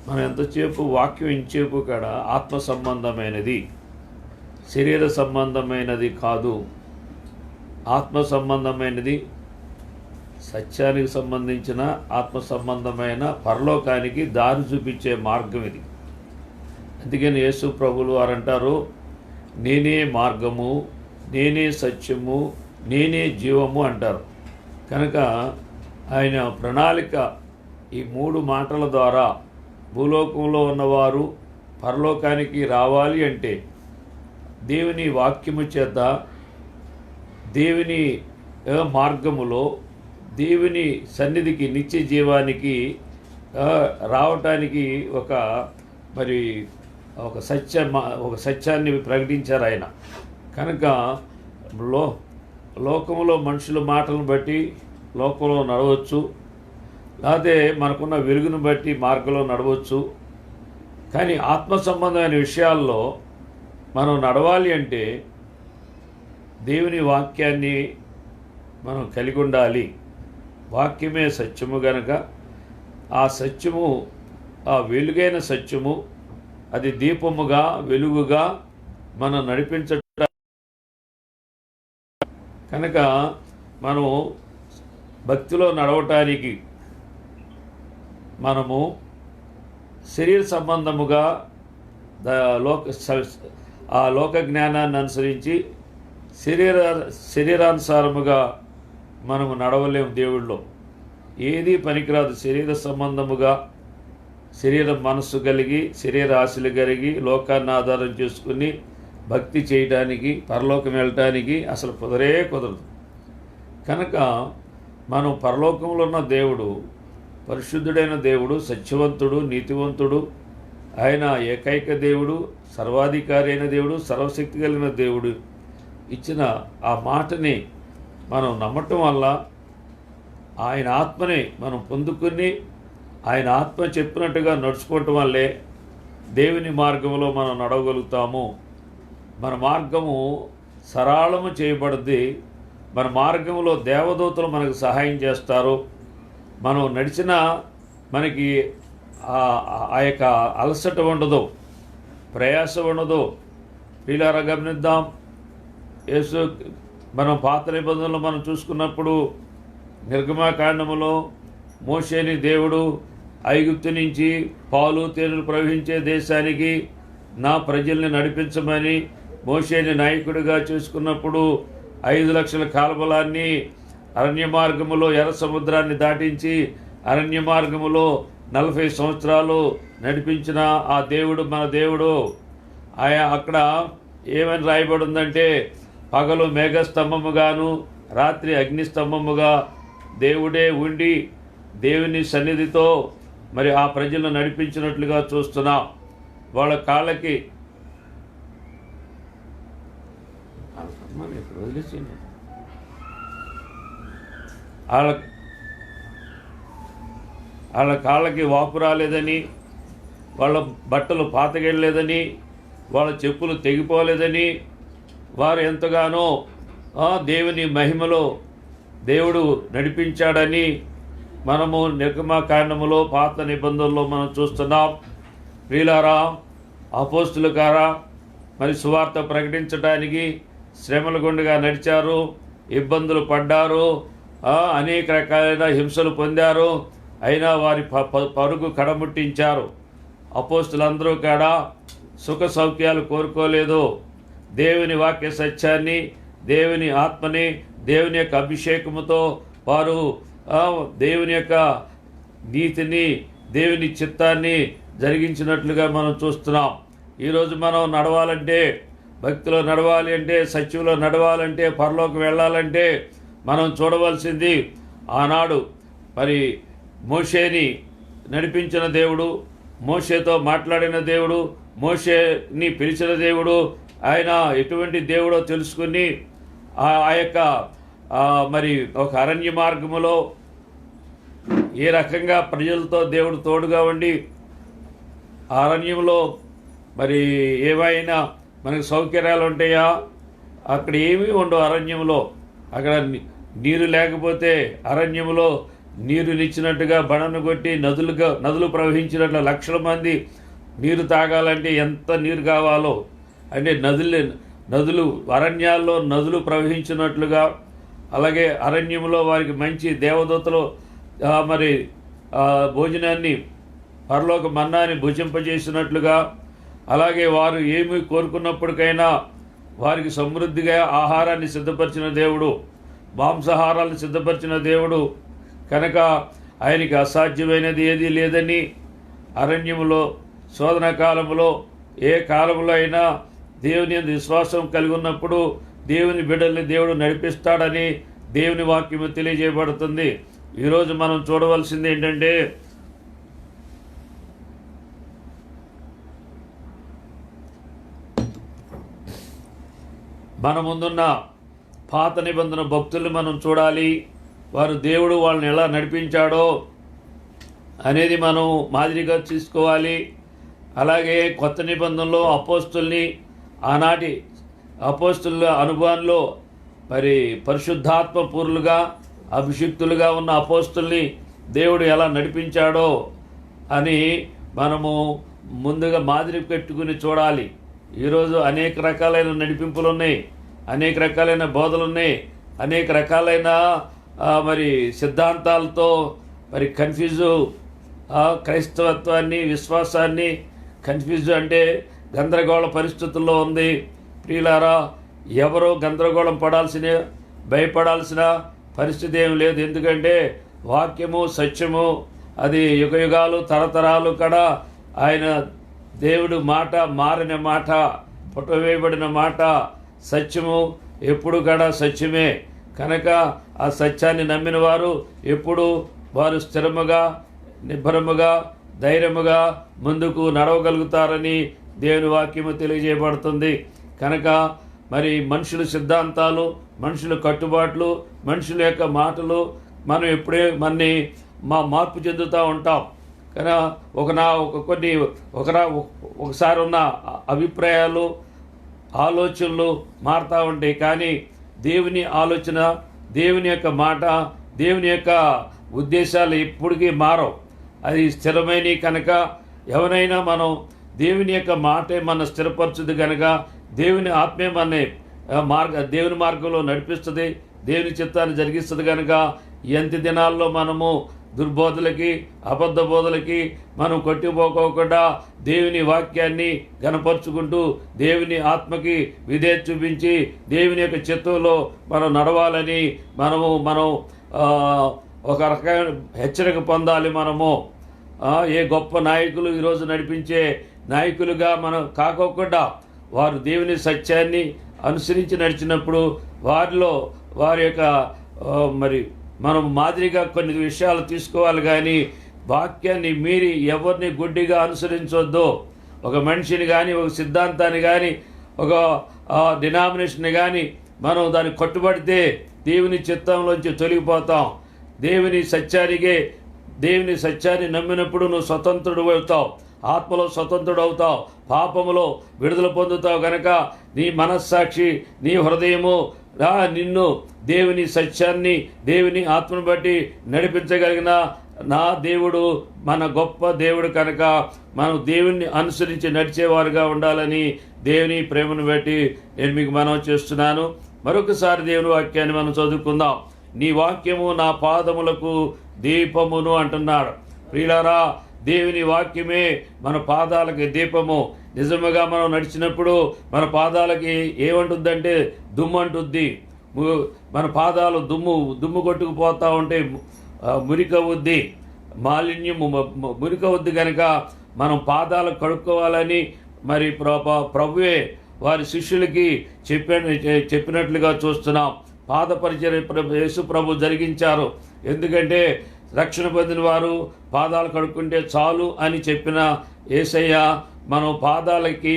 మనం ఎంతసేపు వాక్యం ఇంచేపు కూడా ఆత్మ సంబంధమైనది, శరీర సంబంధమైనది కాదు. ఆత్మ సంబంధమైనది, సత్యానికి సంబంధించిన ఆత్మ సంబంధమైన పరలోకానికి దారి చూపించే మార్గం ఇది. అందుకని యేసు ప్రభులు వారు అంటారు, నేనే మార్గము, నేనే సత్యము, నేనే జీవము అంటారు. కనుక ఆయన ప్రణాళిక ఈ 3 మాటల ద్వారా భూలోకంలో ఉన్నవారు పరలోకానికి రావాలి అంటే దేవుని వాక్యము చేత, దేవుని మార్గములో, దేవుని సన్నిధికి, నిత్య జీవానికి రావటానికి ఒక సత్యాన్ని ప్రకటించారు ఆయన. కనుక లోకంలో మనుషుల మాటలను బట్టి లోకంలో నడవచ్చు, లేకపోతే మనకున్న వెలుగును బట్టి మార్గంలో నడవచ్చు. కానీ ఆత్మ సంబంధమైన విషయాల్లో మనం నడవాలి అంటే దేవుని వాక్యాన్ని మనం కలిగి ఉండాలి. వాక్యమే సత్యము గనక ఆ సత్యము, ఆ వెలుగైన సత్యము, అది దీపముగా, వెలుగుగా మనం నడిపించ. కనుక మనం భక్తిలో నడవటానికి మనము శరీర సంబంధముగా ఆ లోక జ్ఞానాన్ని అనుసరించి శరీరానుసారముగా మనము నడవలేము. దేవుళ్ళో ఏది పనికిరాదు. శరీర సంబంధముగా, శరీర మనస్సు కలిగి, శరీర ఆశలు కలిగి, లోకాన్ని ఆధారం చేసుకుని భక్తి చేయడానికి, పరలోకం వెళ్ళటానికి అసలు కుదరదు. కనుక మనం పరలోకంలో ఉన్న దేవుడు పరిశుద్ధుడైన దేవుడు, సత్యవంతుడు, నీతివంతుడు, ఆయన ఏకైక దేవుడు, సర్వాధికారి అయిన దేవుడు, సర్వశక్తి కలిగిన దేవుడు ఇచ్చిన ఆ మాటని మనం నమ్మటం వల్ల, ఆయన ఆత్మని మనం పొందుకుని ఆయన ఆత్మ చెప్పినట్టుగా నడుచుకోవటం వల్లే దేవుని మార్గంలో మనం నడవగలుగుతాము. మన మార్గము సరళము చేయబడుద్ది. మన మార్గంలో దేవదూతలు మనకు సహాయం చేస్తారు. మనం నడిచిన మనకి ఆ యొక్క అలసట ఉండదు, ప్రయాస ఉండదు. ప్రియులారా గమనిద్దాం, యేసు మనం పాత నిబంధనలు మనం చూసుకున్నప్పుడు నిర్గమకాండములో మోషేని దేవుడు ఐగుప్తు నుంచి పాలు తేనెలు ప్రవహించే దేశానికి నా ప్రజల్ని నడిపించమని మోషేని నాయకుడిగా చేసుకున్నప్పుడు 5 లక్షల కాల్బలాన్ని అరణ్య మార్గములో ఎర్ర సముద్రాన్ని దాటించి అరణ్య మార్గములో 40 సంవత్సరాలు నడిపించిన ఆ దేవుడు మన దేవుడు. అక్కడ ఏమని రాయబడి ఉందంటే, పగలు మేఘస్తంభముగాను రాత్రి అగ్నిస్తంభముగా దేవుడే ఉండి దేవుని సన్నిధితో మరి ఆ ప్రజలను నడిపించినట్లుగా చూస్తున్నాం. వాళ్ళ కాళ్ళకి వాళ్ళ కాళ్ళకి వాపు రాలేదని, వాళ్ళ బట్టలు పాతగెళ్ళలేదని, వాళ్ళ చెప్పులు తెగిపోలేదని, వారు ఎంతగానో దేవుని మహిమలో దేవుడు నడిపించాడని మనము నిర్గమకాండములో పాత నిబంధనలో మనం చూస్తున్నాం. ప్రియులారా, అపోస్తులుగారా మరి సువార్త ప్రకటించడానికి శ్రమల గుండగా నడిచారు, ఇబ్బందులు పడ్డారు, అనేక రకాలైన హింసలు పొందారు. అయినా వారి పరుగు కడముట్టించారు. అపోస్తులందరూ కూడా సుఖ సౌఖ్యాలు కోరుకోలేదు. దేవుని వాక్య సత్యాన్ని, దేవుని ఆత్మని, దేవుని యొక్క అభిషేకముతో వారు దేవుని యొక్క నీతిని, దేవుని చిత్తాన్ని జరిగించినట్లుగా మనం చూస్తున్నాం. ఈరోజు మనం నడవాలంటే, భక్తిలో నడవాలి అంటే, సత్యంలో నడవాలంటే, పరలోకి వెళ్ళాలంటే మనం చూడవలసింది ఆనాడు మరి మోషేని నడిపించిన దేవుడు, మోషేతో మాట్లాడిన దేవుడు, మోషేని పిలిచిన దేవుడు, ఆయన ఎటువంటి దేవుడో తెలుసుకుని ఆ యొక్క మరి ఒక అరణ్య మార్గములో ఏ రకంగా ప్రజలతో దేవుడు తోడుగా ఉండి అరణ్యంలో మరి ఏవైనా మనకు సౌకర్యాలు ఉంటాయా? అక్కడ ఏమీ ఉండవు. అరణ్యంలో అక్కడ నీరు లేకపోతే అరణ్యంలో నీరునిచ్చినట్టుగా బణను కొట్టి నదులు ప్రవహించినట్లు లక్షల మంది నీరు తాగాలంటే ఎంత నీరు కావాలో, అంటే నదులు అరణ్యాల్లో నదులు ప్రవహించినట్లుగా అలాగే అరణ్యంలో వారికి మంచి దేవదూతలు మరి భోజనాన్ని పరలోక మన్నాని భుజింపజేసినట్లుగా, అలాగే వారు ఏమి కోరుకున్నప్పటికైనా వారికి సమృద్ధిగా ఆహారాన్ని సిద్ధపరిచిన దేవుడు, మాంసాహారాలను సిద్ధపరిచిన దేవుడు కనుక ఆయనకి అసాధ్యమైనది ఏదీ లేదని అరణ్యములో శోధన కాలంలో ఏ కాలంలో అయినా దేవుని యందు విశ్వాసం కలిగి ఉన్నప్పుడు దేవుని బిడ్డల్ని దేవుడు నడిపిస్తాడని దేవుని వాక్యము తెలియజేయబడుతుంది. ఈరోజు మనం చూడవలసింది ఏంటంటే మన ముందున్న పాత నిబంధన భక్తుల్ని మనం చూడాలి. వారు దేవుడు వాళ్ళని ఎలా నడిపించాడో అనేది మనం మాదిరిగా తీసుకోవాలి. అలాగే కొత్త నిబంధనలో అపోస్తుల్ని, ఆనాటి అపోస్తుల అనుభవంలో మరి పరిశుద్ధాత్మ పూర్లుగా అభిషిక్తులుగా ఉన్న అపోస్తుల్ని దేవుడు ఎలా నడిపించాడో అని మనము ముందుగా మాదిరి పెట్టుకుని చూడాలి. ఈరోజు అనేక రకాలైన నడిపింపులు ఉన్నాయి, అనేక రకాలైన బోధలు ఉన్నాయి, అనేక రకాలైన మరి సిద్ధాంతాలతో మరి కన్ఫ్యూజు క్రైస్తవత్వాన్ని, విశ్వాసాన్ని కన్ఫ్యూజ్ అంటే గందరగోళ పరిస్థితుల్లో ఉంది. ప్రియులారా, ఎవరో గందరగోళం భయపడాల్సిన పరిస్థితి ఏం లేదు. ఎందుకంటే వాక్యము సత్యము అది యుగయుగాలు తరతరాలు కూడా ఆయన దేవుడు మాట, మారిన మాట, పుట్టవేయబడిన మాట, సత్యము ఎప్పుడు కూడా సత్యమే. కనుక ఆ సత్యాన్ని నమ్మిన వారు ఎప్పుడు వారు స్థిరముగా, నిబ్బరముగా, ధైర్యముగా ముందుకు నడవగలుగుతారని దేవుని వాక్యము తెలియజేయబడుతుంది. కనుక మరి మనుషుల సిద్ధాంతాలు, మనుషుల కట్టుబాట్లు, మనుషుల యొక్క మాటలు మనం ఎప్పుడే మార్పు చెందుతూ ఉంటాం. కానీ ఒకసారి ఉన్న అభిప్రాయాలు, ఆలోచనలు మారుతూ ఉంటాయి. కానీ దేవుని ఆలోచన, దేవుని యొక్క మాట, దేవుని యొక్క ఉద్దేశాలు ఎప్పటికీ మారవు. అది స్థిరమైనవి. కనుక ఎవరైనా మనం దేవుని యొక్క మాటే మన స్థిరపరచుది కనుక దేవుని ఆత్మే మన దేవుని మార్గంలో నడిపిస్తుంది, దేవుని చిత్తాన్ని జరిగిస్తుంది. కనుక ఎంత దినాల్లో మనము దుర్బోధలకి, అబద్ధ బోధలకి మనం కొట్టిపోకోకుండా దేవుని వాక్యాన్ని గణపరుచుకుంటూ దేవుని ఆత్మకి విధేయత చూపించి దేవుని యొక్క చిత్తంలో మనం నడవాలని మనం ఒక రకమైన హెచ్చరిక పొందాలి. మనము ఏ గొప్ప నాయకులు ఈరోజు నడిపించే నాయకులుగా మనం కాకోకుండా వారు దేవుని సత్యాన్ని అనుసరించి నడిచినప్పుడు వారి యొక్క మరి మనం మాదిరిగా కొన్ని విషయాలు తీసుకోవాలి. కానీ వాక్యాన్ని మీరి ఎవరిని గుడ్డిగా అనుసరించొద్దు. ఒక మనిషిని కానీ, ఒక సిద్ధాంతాన్ని కానీ, ఒక డినామినేషన్ని కానీ మనం దానికి కట్టుబడితే దేవుని చిత్తంలోంచి తొలగిపోతాం. దేవుని సత్యాన్ని నమ్మినప్పుడు నువ్వు స్వతంత్రుడు అవుతావు, ఆత్మలో స్వతంత్రుడు అవుతావు, పాపములో విడుదల పొందుతావు. కనుక నీ మనస్సాక్షి, నీ హృదయము నిన్ను దేవుని సత్యాన్ని, దేవుని ఆత్మను బట్టి నడిపించగలిగిన నా దేవుడు మన గొప్ప దేవుడు. కనుక మనం దేవుణ్ణి అనుసరించి నడిచేవారుగా ఉండాలని దేవుని ప్రేమను బట్టి నేను మీకు మనవి చేస్తున్నాను. మరొకసారి దేవుని వాక్యాన్ని మనం చదువుకుందాం. నీ వాక్యము నా పాదములకు దీపమును అంటున్నాడు. ప్రియులారా, దేవుని వాక్యమే మన పాదాలకి దీపము. నిజముగా మనం నడిచినప్పుడు మన పాదాలకి ఏమంటుందంటే దుమ్ము అంటుంది. మన పాదాలు దుమ్ము కొట్టుకుపోతూ ఉంటే మురికవుద్ది, మాలిన్యము మురికవుద్ది. కనుక మనం పాదాలు కడుక్కోవాలని మరి ప్రభువే వారి శిష్యులకి చెప్పినట్లుగా చూస్తున్నాం. పాద పరిచర్య యేసు ప్రభు జరిగించారు. ఎందుకంటే రక్షణ పొందిన వారు పాదాలు కడుక్కుంటే చాలు అని చెప్పిన యేసయ్య మనం పాదాలకి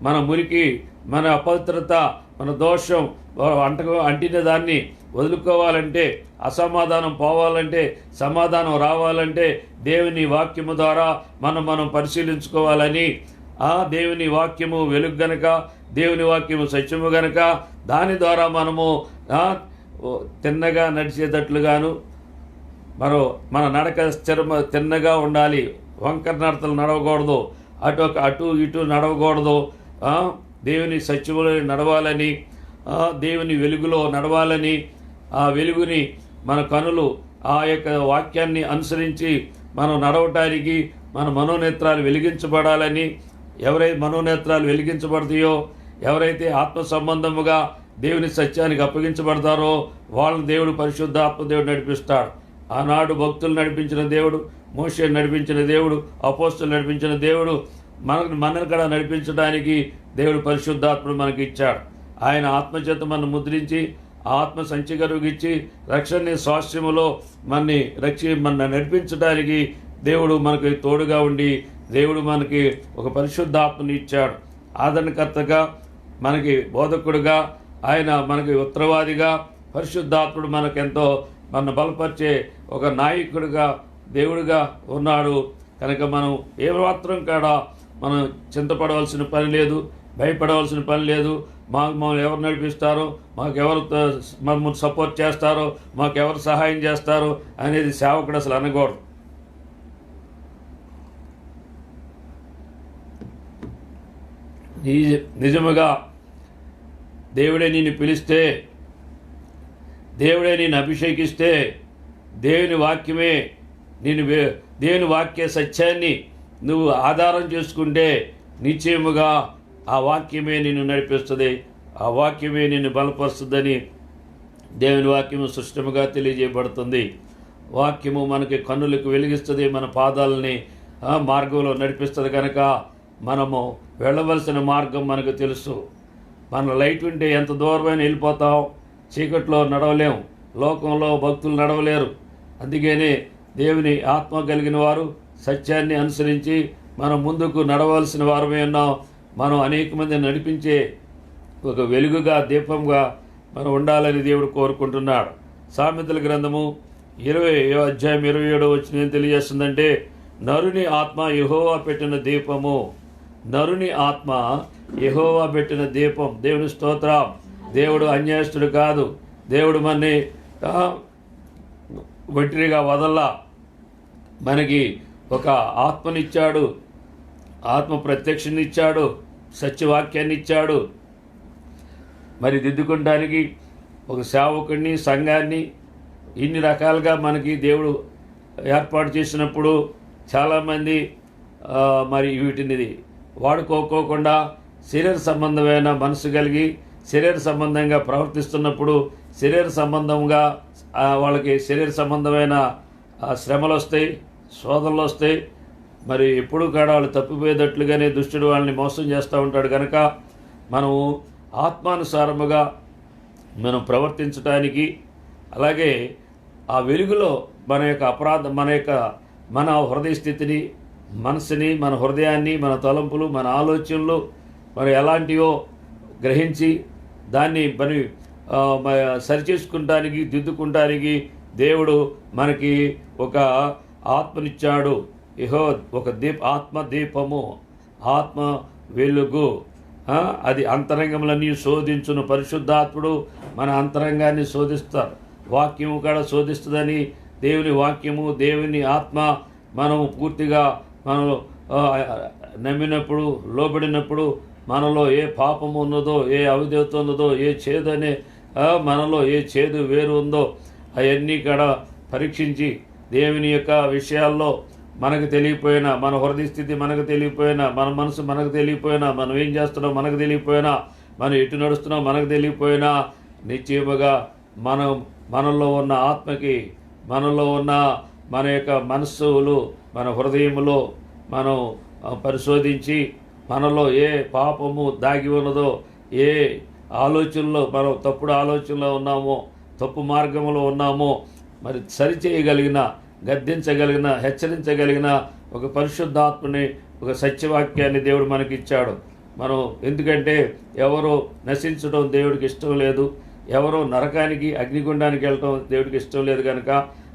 మన మురికి, మన అపవిత్రత, మన దోషం అంటిన దాన్ని వదులుకోవాలంటే, అసమాధానం పోవాలంటే, సమాధానం రావాలంటే దేవుని వాక్యము ద్వారా మనం పరిశీలించుకోవాలని, దేవుని వాక్యము వెలుగు గనక, దేవుని వాక్యము సత్యము గనక దాని ద్వారా మనము తిన్నగా నడిచేటట్లుగాను మన నడక తిన్నగా ఉండాలి. వంకర నడతలు నడవకూడదు, అటు ఇటు నడవకూడదు. దేవుని సత్యములో నడవాలని, దేవుని వెలుగులో నడవాలని ఆ వెలుగుని మన కనులు ఆ యొక్క వాక్యాన్ని అనుసరించి మనం నడవటానికి మన మనోనేత్రాలు వెలిగించబడాలని, ఎవరైతే మనోనేత్రాలు వెలిగించబడతాయో, ఎవరైతే ఆత్మ సంబంధముగా దేవుని సత్యానికి అప్పగించబడతారో వాళ్ళని దేవుడు పరిశుద్ధాత్మ దేవుడు నడిపిస్తాడు. ఆనాడు భక్తులు నడిపించిన దేవుడు, మోషే నడిపించిన దేవుడు, అపోస్తులు నడిపించిన దేవుడు మనల్ని కూడా నడిపించడానికి దేవుడు పరిశుద్ధాత్మను మనకి ఇచ్చాడు. ఆయన ఆత్మచేత మనం ముద్రించి ఆత్మ సంచికరుగిచ్చి రక్షణ స్వాస్థ్యములో మన నడిపించడానికి దేవుడు మనకి తోడుగా ఉండి దేవుడు మనకి ఒక పరిశుద్ధాత్మని ఇచ్చాడు. ఆదరణకర్తగా, మనకి బోధకుడుగా, ఆయన మనకి ఉత్తరవాదిగా, పరిశుద్ధాత్ముడు మనకెంతో మన బలపరిచే ఒక నాయకుడిగా దేవుడిగా ఉన్నాడు. కనుక మనం ఏమాత్రం కూడా మనం చింతపడవలసిన పని లేదు, భయపడవలసిన పని లేదు. మమ్మల్ని ఎవరు నడిపిస్తారో, మాకెవరు మమ్మల్ని సపోర్ట్ చేస్తారో, మాకెవరు సహాయం చేస్తారో అనేది సేవకుడు అసలు అనకూడదు. నిజముగా దేవుడే నిన్ను పిలిస్తే, దేవుడే నిన్ను అభిషేకిస్తే, దేవుని వాక్యమే దేవుని వాక్య సత్యాన్ని నువ్వు ఆధారం చేసుకుంటే నిశ్చయముగా ఆ వాక్యమే నిన్ను నడిపిస్తుంది, ఆ వాక్యమే నిన్ను బలపరుస్తుందని దేవుని వాక్యము స్పష్టముగా తెలియజేయబడుతుంది. వాక్యము మనకి కన్నులకు వెలిగిస్తుంది, మన పాదాలని మార్గంలో నడిపిస్తుంది. కనుక మనము వెళ్ళవలసిన మార్గం మనకు తెలుసు. మన లైట్ ఉంటే ఎంత దూరమైన వెళ్ళిపోతాం, చీకట్లో నడవలేం, లోకంలో భక్తులు నడవలేరు. అందుకనే దేవుని ఆత్మ కలిగిన వారు సత్యాన్ని అనుసరించి మనం ముందుకు నడవలసిన వారమే ఉన్నాం. మనం అనేక మంది నడిపించే ఒక వెలుగుగా, దీపంగా మనం ఉండాలని దేవుడు కోరుకుంటున్నాడు. సామెతల గ్రంథము 20:27 ఏం తెలియజేస్తుందంటే, నరుని ఆత్మ యెహోవా పెట్టిన దీపము. నరుని ఆత్మ యెహోవా పెట్టిన దీపం. దేవుని స్తోత్రం. దేవుడు అన్యాయస్తుడు కాదు. దేవుడు మనని ఒంటరిగా వదల్లా, మనకి ఒక ఆత్మనిచ్చాడు, ఆత్మ ప్రత్యక్షనిచ్చాడు, సత్యవాక్యాన్ని ఇచ్చాడు. మరి దిద్దుకోవడానికి ఒక సేవకుడిని, సంఘాన్ని ఇన్ని రకాలుగా మనకి దేవుడు ఏర్పాటు చేసినప్పుడు చాలామంది మరి వీటిని వాడుకోకుండా శరీర సంబంధమైన మనసు కలిగి శరీర సంబంధంగా ప్రవర్తిస్తున్నప్పుడు శరీర సంబంధంగా వాళ్ళకి శరీర సంబంధమైన శ్రమలు వస్తాయి, శోధనలు వస్తాయి. మరి ఎప్పుడు కూడా వాళ్ళు తప్పిపోయేటట్లుగానే దుష్టుడు వాళ్ళని మోసం చేస్తూ ఉంటాడు. కనుక మనము ఆత్మానుసారముగా మనం ప్రవర్తించడానికి, అలాగే ఆ వెలుగులో మన హృదయ స్థితిని, మనసుని, మన హృదయాన్ని, మన తలంపులు, మన ఆలోచనలు మరి ఎలాంటివో గ్రహించి దాన్ని సరిచేసుకుంటానికి, దిద్దుకుంటానికి దేవుడు మనకి ఒక ఆత్మనిచ్చాడు. ఒక ఆత్మ దీపము, ఆత్మ వెలుగు. అది అంతరంగములన్నీ శోధించును. పరిశుద్ధాత్ముడు మన అంతరంగాన్ని శోధిస్తారు. వాక్యము కూడా శోధిస్తుందని దేవుని వాక్యము, దేవుని ఆత్మ మనము పూర్తిగా మనం నమ్మినప్పుడు, లోబడినప్పుడు మనలో ఏ పాపము ఉన్నదో, ఏ అవిధేయత ఉన్నదో, ఏ చేదు అనే మనలో ఏ చేదు వేరు ఉందో అవన్నీ కూడా పరీక్షించి దేవుని యొక్క విషయాల్లో మనకు తెలియపోయినా, మన హృదయ స్థితి మనకు తెలియపోయినా, మన మనసు మనకు తెలియపోయినా, మనం ఏం చేస్తున్నాం మనకు తెలియపోయినా, మనం ఎటు నడుస్తున్నాం మనకు తెలియపోయినా, నిశ్చయముగా మనలో ఉన్న ఆత్మకి, మనలో ఉన్న మన యొక్క మనస్సులు, మన హృదయములో మనం పరిశోధించి మనలో ఏ పాపము దాగి ఉన్నదో, ఏ ఆలోచనలో మనం తప్పుడు ఆలోచనలో ఉన్నామో, తప్పు మార్గంలో ఉన్నామో మరి సరిచేయగలిగిన, గద్దించగలిగిన, హెచ్చరించగలిగిన ఒక పరిశుద్ధాత్మని, ఒక సత్యవాక్యాన్ని దేవుడు మనకిచ్చాడు. మనం ఎందుకంటే ఎవరో నశించడం దేవుడికి ఇష్టం లేదు, ఎవరో నరకానికి, అగ్నిగుండానికి వెళ్ళటం దేవుడికి ఇష్టం లేదు. కనుక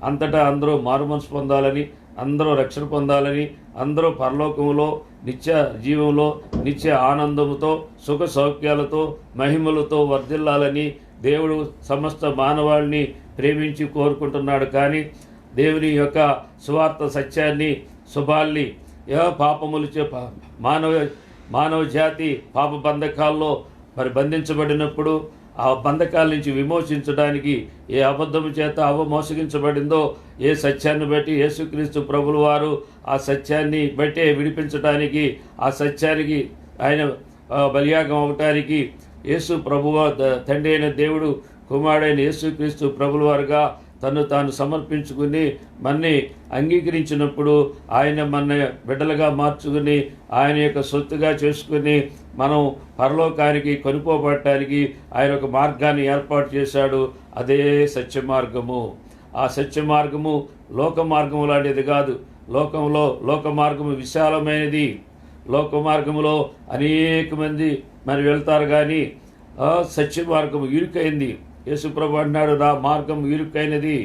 అంతటా అందరూ మారుమనసు పొందాలని, అందరూ రక్షణ పొందాలని, అందరూ పరలోకంలో నిత్య జీవంలో నిత్య ఆనందముతో, సుఖ సౌఖ్యాలతో, మహిమలతో వర్ధిల్లాలని దేవుడు సమస్త మానవాళిని ప్రేమించి కోరుకుంటున్నాడు. కానీ దేవుని యొక్క సువార్త సత్యాన్ని, శుభాల్ని పాపములు మానవ జాతి పాప బంధకాల్లో మరి బంధించబడినప్పుడు ఆ బంధకాల నుంచి విమోచించడానికి, ఏ అబద్ధము చేత మోసగించబడిందో, ఏ సత్యాన్ని బట్టి యేసుక్రీస్తు ప్రభులు వారు ఆ సత్యాన్ని బట్టే విడిపించడానికి, ఆ సత్యానికి ఆయన బలియాగం అవటానికి యేసు ప్రభువ తండ్రి అయిన దేవుడు కుమారుడైన యేసుక్రీస్తు ప్రభుల వారుగా తను తాను సమర్పించుకుని మన్ని అంగీకరించినప్పుడు ఆయన మన బిడ్డలుగా మార్చుకుని ఆయన యొక్క సొత్తుగా చేసుకుని మనం పరలోకానికి కొనుక్కోబడటానికి ఆయన ఒక మార్గాన్ని ఏర్పాటు చేశాడు. అదే సత్య మార్గము. ఆ సత్య మార్గము లోక మార్గము లాంటిది కాదు. లోక మార్గము విశాలమైనది. లోక మార్గములో అనేక మంది మరి వెళ్తారు, కానీ సత్య మార్గము ఇరుకైంది. యేసుప్రభు అన్నాడు, నా మార్గం ఇరుకైనది,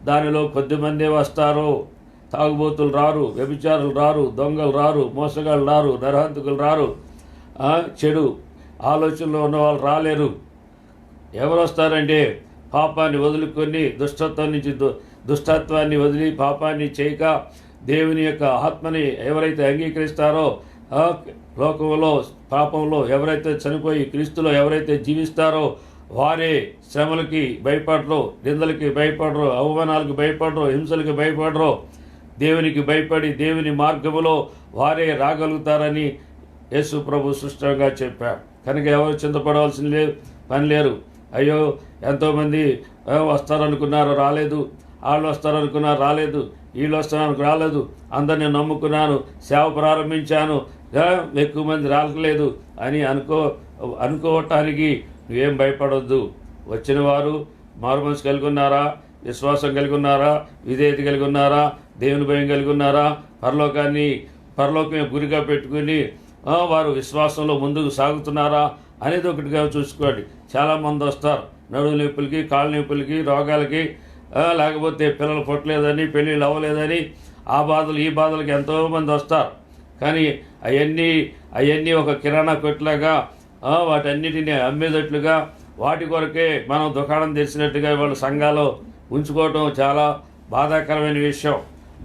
దానిలో కొద్దిమందే వస్తారో. తాగుబోతులు రారు, వ్యభిచారులు రారు, దొంగలు రారు, మోసగాళ్ళు రారు, నరహంతకులు రారు, చెడు ఆలోచనలో ఉన్న వాళ్ళు రాలేరు. ఎవరు వస్తారంటే పాపాన్ని వదులుకొని దుష్టత్వాన్ని వదిలి పాపాన్ని చేయక దేవుని యొక్క ఆత్మని ఎవరైతే అంగీకరిస్తారో, లోకంలో పాపంలో ఎవరైతే చనిపోయి క్రీస్తులో ఎవరైతే జీవిస్తారో వారే శ్రమలకి భయపడరు, నిందలకి భయపడరు, అవమానాలకు భయపడరు, హింసలకి భయపడరు. దేవునికి భయపడి దేవుని మార్గములో వారే రాగలుగుతారని యేసు ప్రభు స్పష్టంగా చెప్పాడు. కనుక ఎవరు చింతపడవలసిన పని లేరు. అయ్యో ఎంతోమంది వస్తారనుకున్నారు రాలేదు, వాళ్ళు వస్తారనుకున్నారు రాలేదు, వీళ్ళు వస్తారనుకు రాలేదు, అందరినీ నమ్ముకున్నాను, సేవ ప్రారంభించాను, ఎక్కువ మంది రాలేదు అని అనుకోవటానికి నువ్వేం భయపడొద్దు. వచ్చిన వారు మారుమనసు కలిగి ఉన్నారా, విశ్వాసం కలిగి ఉన్నారా, విధేయత కలిగి ఉన్నారా, దేవుని భయం కలిగి ఉన్నారా, పరలోకమే గురిగా పెట్టుకుని వారు విశ్వాసంలో ముందుకు సాగుతున్నారా అనేది ఒకటిగా చూసుకోండి. చాలామంది వస్తారు నడువు నొప్పులకి, కాళ్ళ నొప్పులకి, రోగాలకి, లేకపోతే పిల్లలు పుట్టలేదని, పెళ్ళిళ్ళు అవ్వలేదని, ఆ బాధలు ఈ బాధలకి ఎంతోమంది వస్తారు. కానీ అవన్నీ ఒక కిరాణా కొట్లాగా వాటన్నిటిని అమ్మేటట్లుగా వాటి కొరకే మనం దుకాణం తెరిచినట్టుగా వాళ్ళ సంఘాలు ఉంచుకోవటం చాలా బాధాకరమైన విషయం.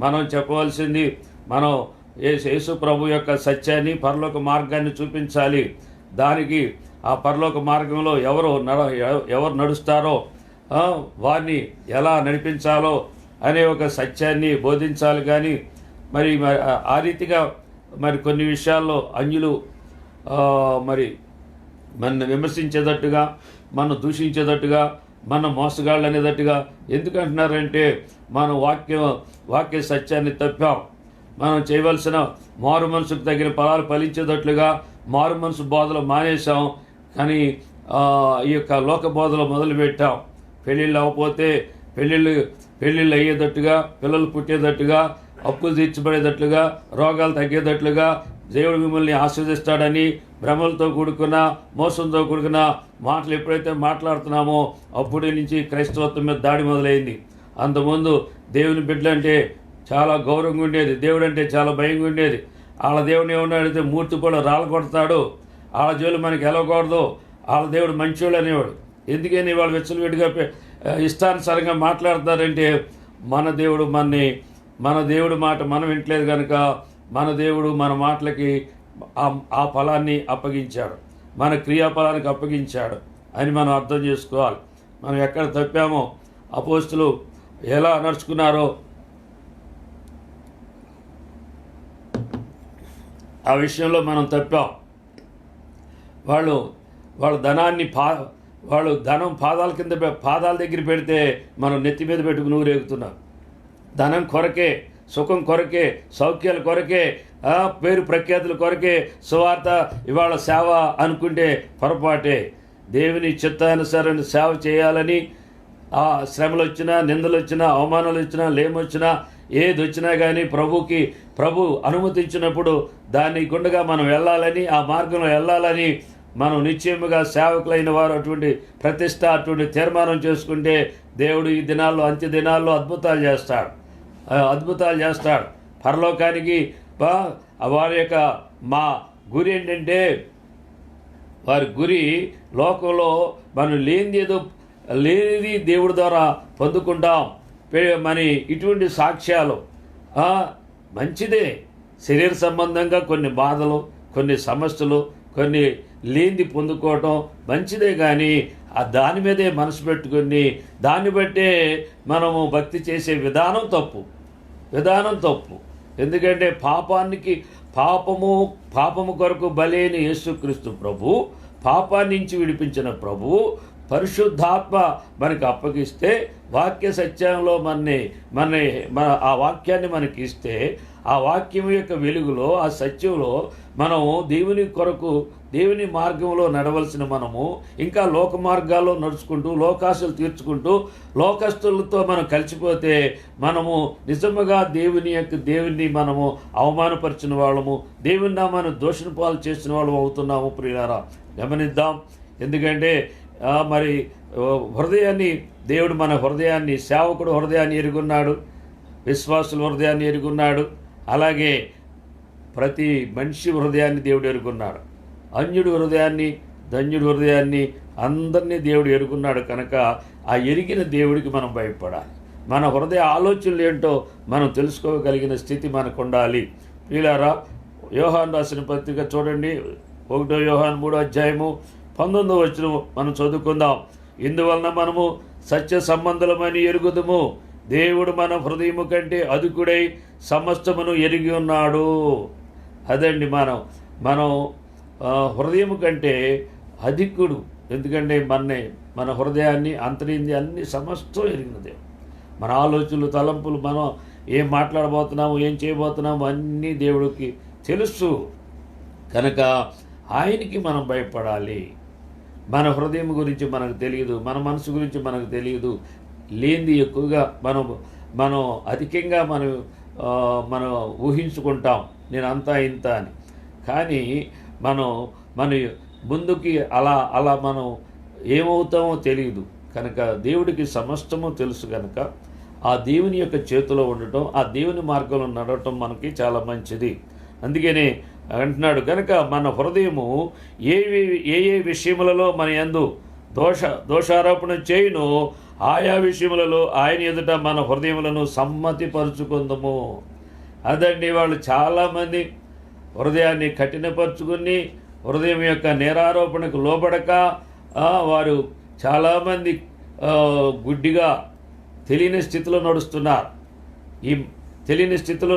మనం చెప్పవలసింది మనం యేసు ప్రభు యొక్క సత్యాన్ని, పరలోక మార్గాన్ని చూపించాలి. దానికి ఆ పరలోక మార్గంలో ఎవరు నడుస్తారో వారిని ఎలా నడిపించాలో అనే ఒక సత్యాన్ని బోధించాలి. కానీ మరి ఆ రీతిగా మరి కొన్ని విషయాల్లో అన్యులు మరి మన విమర్శించేటట్టుగా, మనం దూషించేటట్టుగా, మన మోసగాళ్ళు అనేటట్టుగా ఎందుకంటున్నారంటే మనం వాక్య సత్యాన్ని తప్పాం. మనం చేయవలసిన మారు మనసుకు తగిన ఫలాలు ఫలించేటట్లుగా మారు మనసు బోధలు మానేశాం. కానీ ఈ యొక్క లోక బోధలు మొదలుపెట్టాం. పెళ్ళిళ్ళు అవ్వకపోతే పెళ్ళిళ్ళు అయ్యేటట్టుగా, పిల్లలు పుట్టేటట్టుగా, అప్పులు తీర్చబడేటట్లుగా, రోగాలు తగ్గేటట్లుగా, దేవుడు మిమ్మల్ని ఆశీర్వదిస్తాడని భ్రమలతో కూడుకున్న, మోసంతో కూడుకున్న మాటలు ఎప్పుడైతే మాట్లాడుతున్నామో అప్పటి నుంచి క్రైస్తవత్వం మీద దాడి మొదలైంది. అంతకుముందు దేవుని బిడ్డలంటే చాలా గౌరవంగా ఉండేది, దేవుడు అంటే చాలా భయంగా ఉండేది. వాళ్ళ దేవుడు ఏమన్నాడంటే మూర్తి కూడా రాళ్ళ కొడతాడు, వాళ్ళ జోలు మనకి వెళ్ళకూడదు, వాళ్ళ దేవుడు మంచోళ్ళు అనేవాడు. ఎందుకని వాళ్ళు వెచ్చలవిడిగా ఇష్టానుసారంగా మాట్లాడతారంటే మన దేవుడు మాట మనం వింటలేదు కనుక మన దేవుడు మన మాటలకి ఆ ఫలాన్ని అప్పగించాడు, మన క్రియాఫలానికి అప్పగించాడు అని మనం అర్థం చేసుకోవాలి. మనం ఎక్కడ తప్పామో, అపోస్తులు ఎలా నడుచుకున్నారో ఆ విషయంలో మనం తప్పాం. వాళ్ళ ధనం పాదాల దగ్గర పెడితే మనం నెత్తి మీద పెట్టుకుని ఊరేగుతున్నాం. ధనం కొరకే, సుఖం కొరకే, సౌఖ్యాల కొరకే, పేరు ప్రఖ్యాతుల కొరకే సువార్త ఇవాళ సేవ అనుకుంటే పొరపాటే. దేవుని చిత్తానుసారం సేవ చేయాలని ఆ శ్రమలు వచ్చినా, నిందలు వచ్చినా, అవమానాలు వచ్చినా, లేమొచ్చినా, ఏది వచ్చినా కానీ ప్రభు అనుమతించినప్పుడు దాన్ని గుండగా మనం వెళ్ళాలని, ఆ మార్గంలో వెళ్ళాలని మనం నిశ్చయముగా సేవకులైన వారు అటువంటి ప్రతిష్ట, అటువంటి తీర్మానం చేసుకుంటే దేవుడు ఈ దినాల్లో, అంత్య దినాల్లో అద్భుతాలు చేస్తాడు. పరలోకానికి వారి యొక్క మా గురి ఏంటంటే, వారి గురి లోకంలో మనం లేనిది దేవుడి ద్వారా పొందుకుంటాం. మరి ఇటువంటి సాక్ష్యాలు మంచిదే. శరీర సంబంధంగా కొన్ని బాధలు, కొన్ని సమస్యలు, కొన్ని లేనిది పొందుకోవటం మంచిదే. కానీ ఆ దాని మీదే మనసు పెట్టుకుని దాన్ని బట్టే మనము భక్తి చేసే విధానం తప్పు. ఎందుకంటే పాపము కొరకు బలైన యేసుక్రీస్తు ప్రభు, పాపాన్ని నుంచి విడిపించిన ప్రభు, పరిశుద్ధాత్మ మనకు అప్పగిస్తే, వాక్య సత్యంలో మన ఆ వాక్యాన్ని మనకి ఇస్తే, ఆ వాక్యం యొక్క వెలుగులో, ఆ సత్యంలో మనం దేవుని మార్గంలో నడవలసిన మనము ఇంకా లోక మార్గాల్లో నడుచుకుంటూ, లోకాశలు తీర్చుకుంటూ, లోకస్తులతో మనం కలిసిపోతే మనము నిజముగా దేవుని మనము అవమానపరిచిన వాళ్ళము, దేవుని నామాన్ని దూషణ పాలు చేసిన వాళ్ళము అవుతున్నాము. ప్రియులారా, గమనిద్దాం. ఎందుకంటే మరి హృదయాన్ని దేవుడు మన హృదయాన్ని, సేవకుడు హృదయాన్ని ఎరుగున్నాడు, విశ్వాసుల హృదయాన్ని ఎరుగున్నాడు, అలాగే ప్రతి మనిషి హృదయాన్ని దేవుడు ఎరుగున్నాడు. అన్యుడి హృదయాన్ని, ధన్యుడి హృదయాన్ని, అందరినీ దేవుడు ఎరుగున్నాడు. కనుక ఆ ఎరిగిన దేవుడికి మనం భయపడాలి. మన హృదయ ఆలోచనలు ఏంటో మనం తెలుసుకోగలిగిన స్థితి మనకు ఉండాలి. వీళ్ళారా, యోహాను రాసిన పత్రిక చూడండి, 1 యోహాను 3 అధ్యాయము 19వ వచనం మనం చదువుకుందాం. ఇందువలన మనము సత్య సంబంధులమని ఎరుగుదుము, దేవుడు మన హృదయము కంటే అధికుడై సమస్తమును ఎరిగి ఉన్నాడు. అదండి, మనం హృదయము కంటే అధికుడు. ఎందుకంటే మన హృదయాన్ని, అంతరింద్రియాన్ని సమస్తం ఎరిగినదే. మన ఆలోచనలు, తలంపులు, మనం ఏం మాట్లాడబోతున్నాము, ఏం చేయబోతున్నాము అన్నీ దేవుడికి తెలుసు. కనుక ఆయనకి మనం భయపడాలి. మన హృదయం గురించి మనకు తెలియదు, మన మనసు గురించి మనకు తెలియదు. లేనిది ఎక్కువగా మనం అధికంగా మనం ఊహించుకుంటాం, నేను అంతా ఇంత అని. కానీ మన ముందుకి అలా మనం ఏమవుతామో తెలియదు. కనుక దేవుడికి సమస్తము తెలుసు. కనుక ఆ దేవుని యొక్క చేతిలో ఉండటం, ఆ దేవుని మార్గంలో నడవటం మనకి చాలా మంచిది. అందుకనే అంటున్నాడు, కనుక మన హృదయము ఏ విషయములలో మన యందు దోషారోపణ చేయును, ఆయా విషయములలో ఆయన ఎదుట మన హృదయములను సమ్మతిపరుచుకుందాము. అదండి, వాళ్ళు చాలామంది హృదయాన్ని కఠినపరుచుకుని, హృదయం యొక్క నేరారోపణకు లోబడక వారు చాలామంది గుడ్డిగా తెలియని స్థితిలో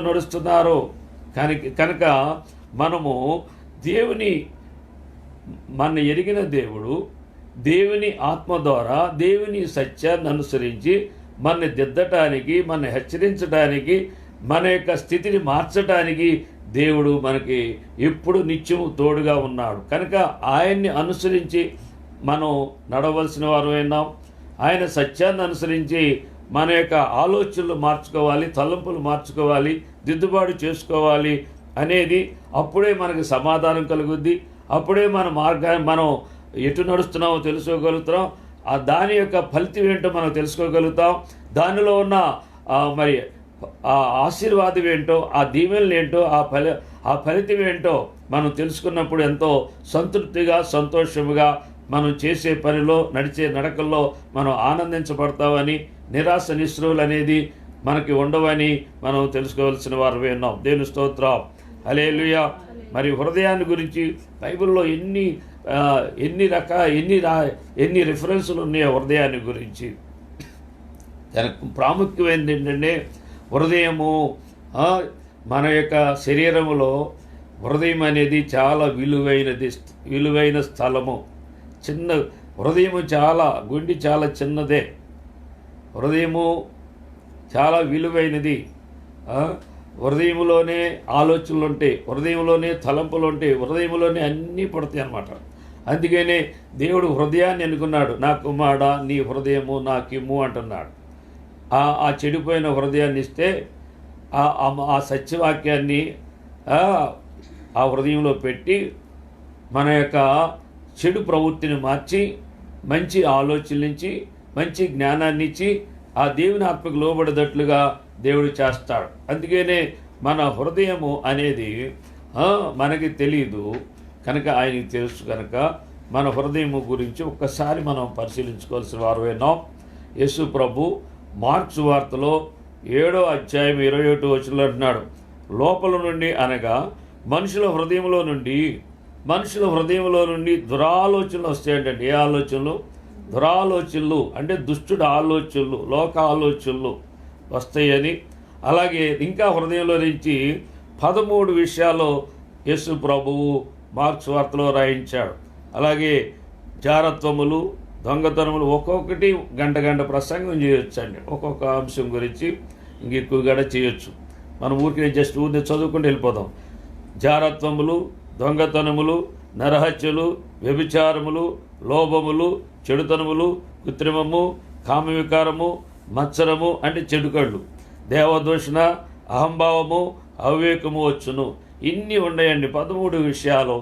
నడుస్తున్నారు. కనుక మనము మన ఎరిగిన దేవుడు దేవుని ఆత్మ ద్వారా దేవుని సత్యాన్ని అనుసరించి మనని దిద్దటానికి, మనని హెచ్చరించడానికి, మన యొక్క స్థితిని మార్చడానికి దేవుడు మనకి ఎప్పుడు నిత్యము తోడుగా ఉన్నాడు. కనుక ఆయన్ని అనుసరించి మనం నడవలసిన వారు అయినాం. ఆయన సత్యాన్ని అనుసరించి మన యొక్క ఆలోచనలు మార్చుకోవాలి, తలంపులు మార్చుకోవాలి, దిద్దుబాటు చేసుకోవాలి అనేది. అప్పుడే మనకి సమాధానం కలుగుద్ది. అప్పుడే మన మార్గాన్ని మనం ఎటు నడుస్తున్నామో తెలుసుకోగలుగుతాం. దాని యొక్క ఫలితం ఏంటో మనం తెలుసుకోగలుగుతాం. దానిలో ఉన్న మరి ఆ ఆశీర్వాదం ఏంటో, ఆ దీవెనలు ఏంటో, ఆ ఫలితం ఏంటో మనం తెలుసుకున్నప్పుడు ఎంతో సంతృప్తిగా, సంతోషముగా మనం చేసే పనిలో, నడిచే నడకల్లో మనం ఆనందించబడతామని, నిరాశ నిస్పృహలు అనేది మనకి ఉండవని మనం తెలుసుకోవాల్సిన వారు ఉన్నాం. దేవుని స్తోత్రం, హల్లెలూయా. మరి హృదయాన్ని గురించి బైబిల్లో ఎన్ని రిఫరెన్సులు ఉన్నాయో హృదయాన్ని గురించి. దానికి ప్రాముఖ్యమైనది ఏంటంటే, హృదయము మన యొక్క శరీరములో హృదయం అనేది చాలా విలువైన స్థలము. హృదయము గుండె చాలా చిన్నదే. హృదయము చాలా విలువైనది. హృదయంలోనే ఆలోచనలు ఉంటాయి, హృదయంలోనే తలంపులు ఉంటాయి, హృదయంలోనే అన్నీ పడతాయి అన్నమాట. అందుకనే దేవుడు హృదయాన్ని ఎన్నుకున్నాడు. నా కుమారుడా, నీ హృదయము నాకిమ్ము అంటున్నాడు. ఆ చెడిపోయిన హృదయాన్ని ఇస్తే ఆ సత్యవాక్యాన్ని ఆ హృదయంలో పెట్టి మన యొక్క చెడు ప్రవృత్తిని మార్చి, మంచి ఆలోచనలు ఇచ్చి, మంచి జ్ఞానాన్ని ఇచ్చి, ఆ దేవుని ఆత్మకు లోబడేటట్లుగా దేవుడు చేస్తాడు. అందుకనే మన హృదయము అనేది మనకి తెలియదు, కనుక ఆయనకి తెలుసు. కనుక మన హృదయము గురించి ఒక్కసారి మనం పరిశీలించుకోవాల్సిన వారువేనాం. యేసు ప్రభు మార్క్స్ వార్తలో 7వ అధ్యాయం 21వ వచనంలో అంటున్నాడు, లోపల నుండి అనగా మనుషుల హృదయంలో నుండి దురాలోచనలు వస్తాయంటండి. ఏ ఆలోచనలు? దురాలోచనలు అంటే దుష్టుడు ఆలోచనలు, లోక ఆలోచనలు వస్తాయని, అలాగే ఇంకా హృదయంలో నుంచి 13 విషయాలు యేసు ప్రభువు మార్క్స్ వార్తలో రాయించాడు. అలాగే జారత్వములు, దొంగతనములు ఒక్కొక్కటి గంట ప్రసంగం చేయొచ్చండి. ఒక్కొక్క అంశం గురించి ఇంకెక్కువగా చేయొచ్చు. మనం ఊరికి జస్ట్ ఊరిని చదువుకుంటూ వెళ్ళిపోదాం. జారత్వములు, దొంగతనములు, నరహత్యలు, వ్యభిచారములు, లోభములు, చెడుతనములు, కృత్రిమము, కామవికారము, మత్సరము అంటే చెడుకళ్ళు, దేవదూషణ, అహంభావము, అవివేకము వచ్చును. ఇన్ని ఉన్నాయండి. 13 విషయాలు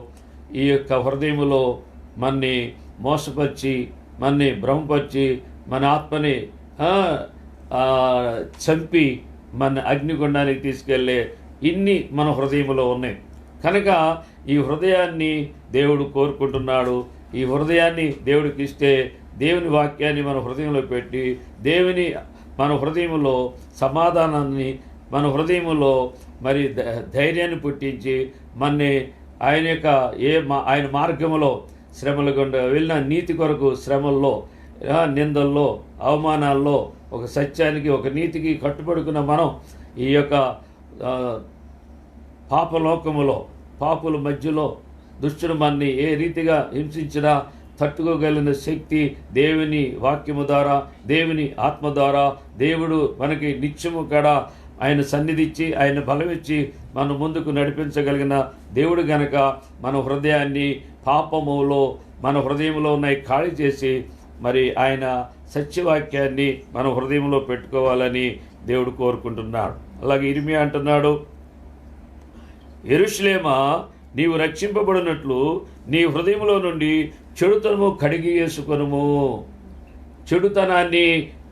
ఈ యొక్క హృదయములో మన్ని మోసపరిచి, మన్ని భ్రమపరిచి, మన ఆత్మని చంపి మన అగ్నిగుండానికి తీసుకెళ్లే ఇన్ని మన హృదయంలో ఉన్నాయి. కనుక ఈ హృదయాన్ని దేవుడు కోరుకుంటున్నాడు. ఈ హృదయాన్ని దేవుడికి ఇస్తే దేవుని వాక్యాన్ని మన హృదయంలో పెట్టి మన హృదయంలో సమాధానాన్ని, మన హృదయంలో మరి ధైర్యాన్ని పుట్టించి మన్ని ఆయన మార్గంలో శ్రమల గుండా వెళ్ళిన నీతి కొరకు శ్రమల్లో, నిందల్లో, అవమానాల్లో ఒక సత్యానికి, ఒక నీతికి కట్టుబడుకున్న మనం ఈ యొక్క పాపలోకములో, పాపుల మధ్యలో దుష్టుడు మనని ఏ రీతిగా హింసించినా తట్టుకోగలిగిన శక్తి దేవుని వాక్యము ద్వారా, దేవుని ఆత్మ ద్వారా దేవుడు మనకి నిత్యము కూడా ఆయన సన్నిధిచ్చి, ఆయన బలమిచ్చి మనం ముందుకు నడిపించగలిగిన దేవుడు గనక మన హృదయాన్ని పాపములో, మన హృదయంలో ఉన్నాయి ఖాళీ చేసి మరి ఆయన సత్యవాక్యాన్ని మన హృదయంలో పెట్టుకోవాలని దేవుడు కోరుకుంటున్నాడు. అలాగే ఇర్మియా అంటున్నాడు, యెరూషలేమా నీవు రక్షింపబడినట్లు నీ హృదయంలో నుండి చెడుతనము కడిగి వేసుకొనుము. చెడుతనాన్ని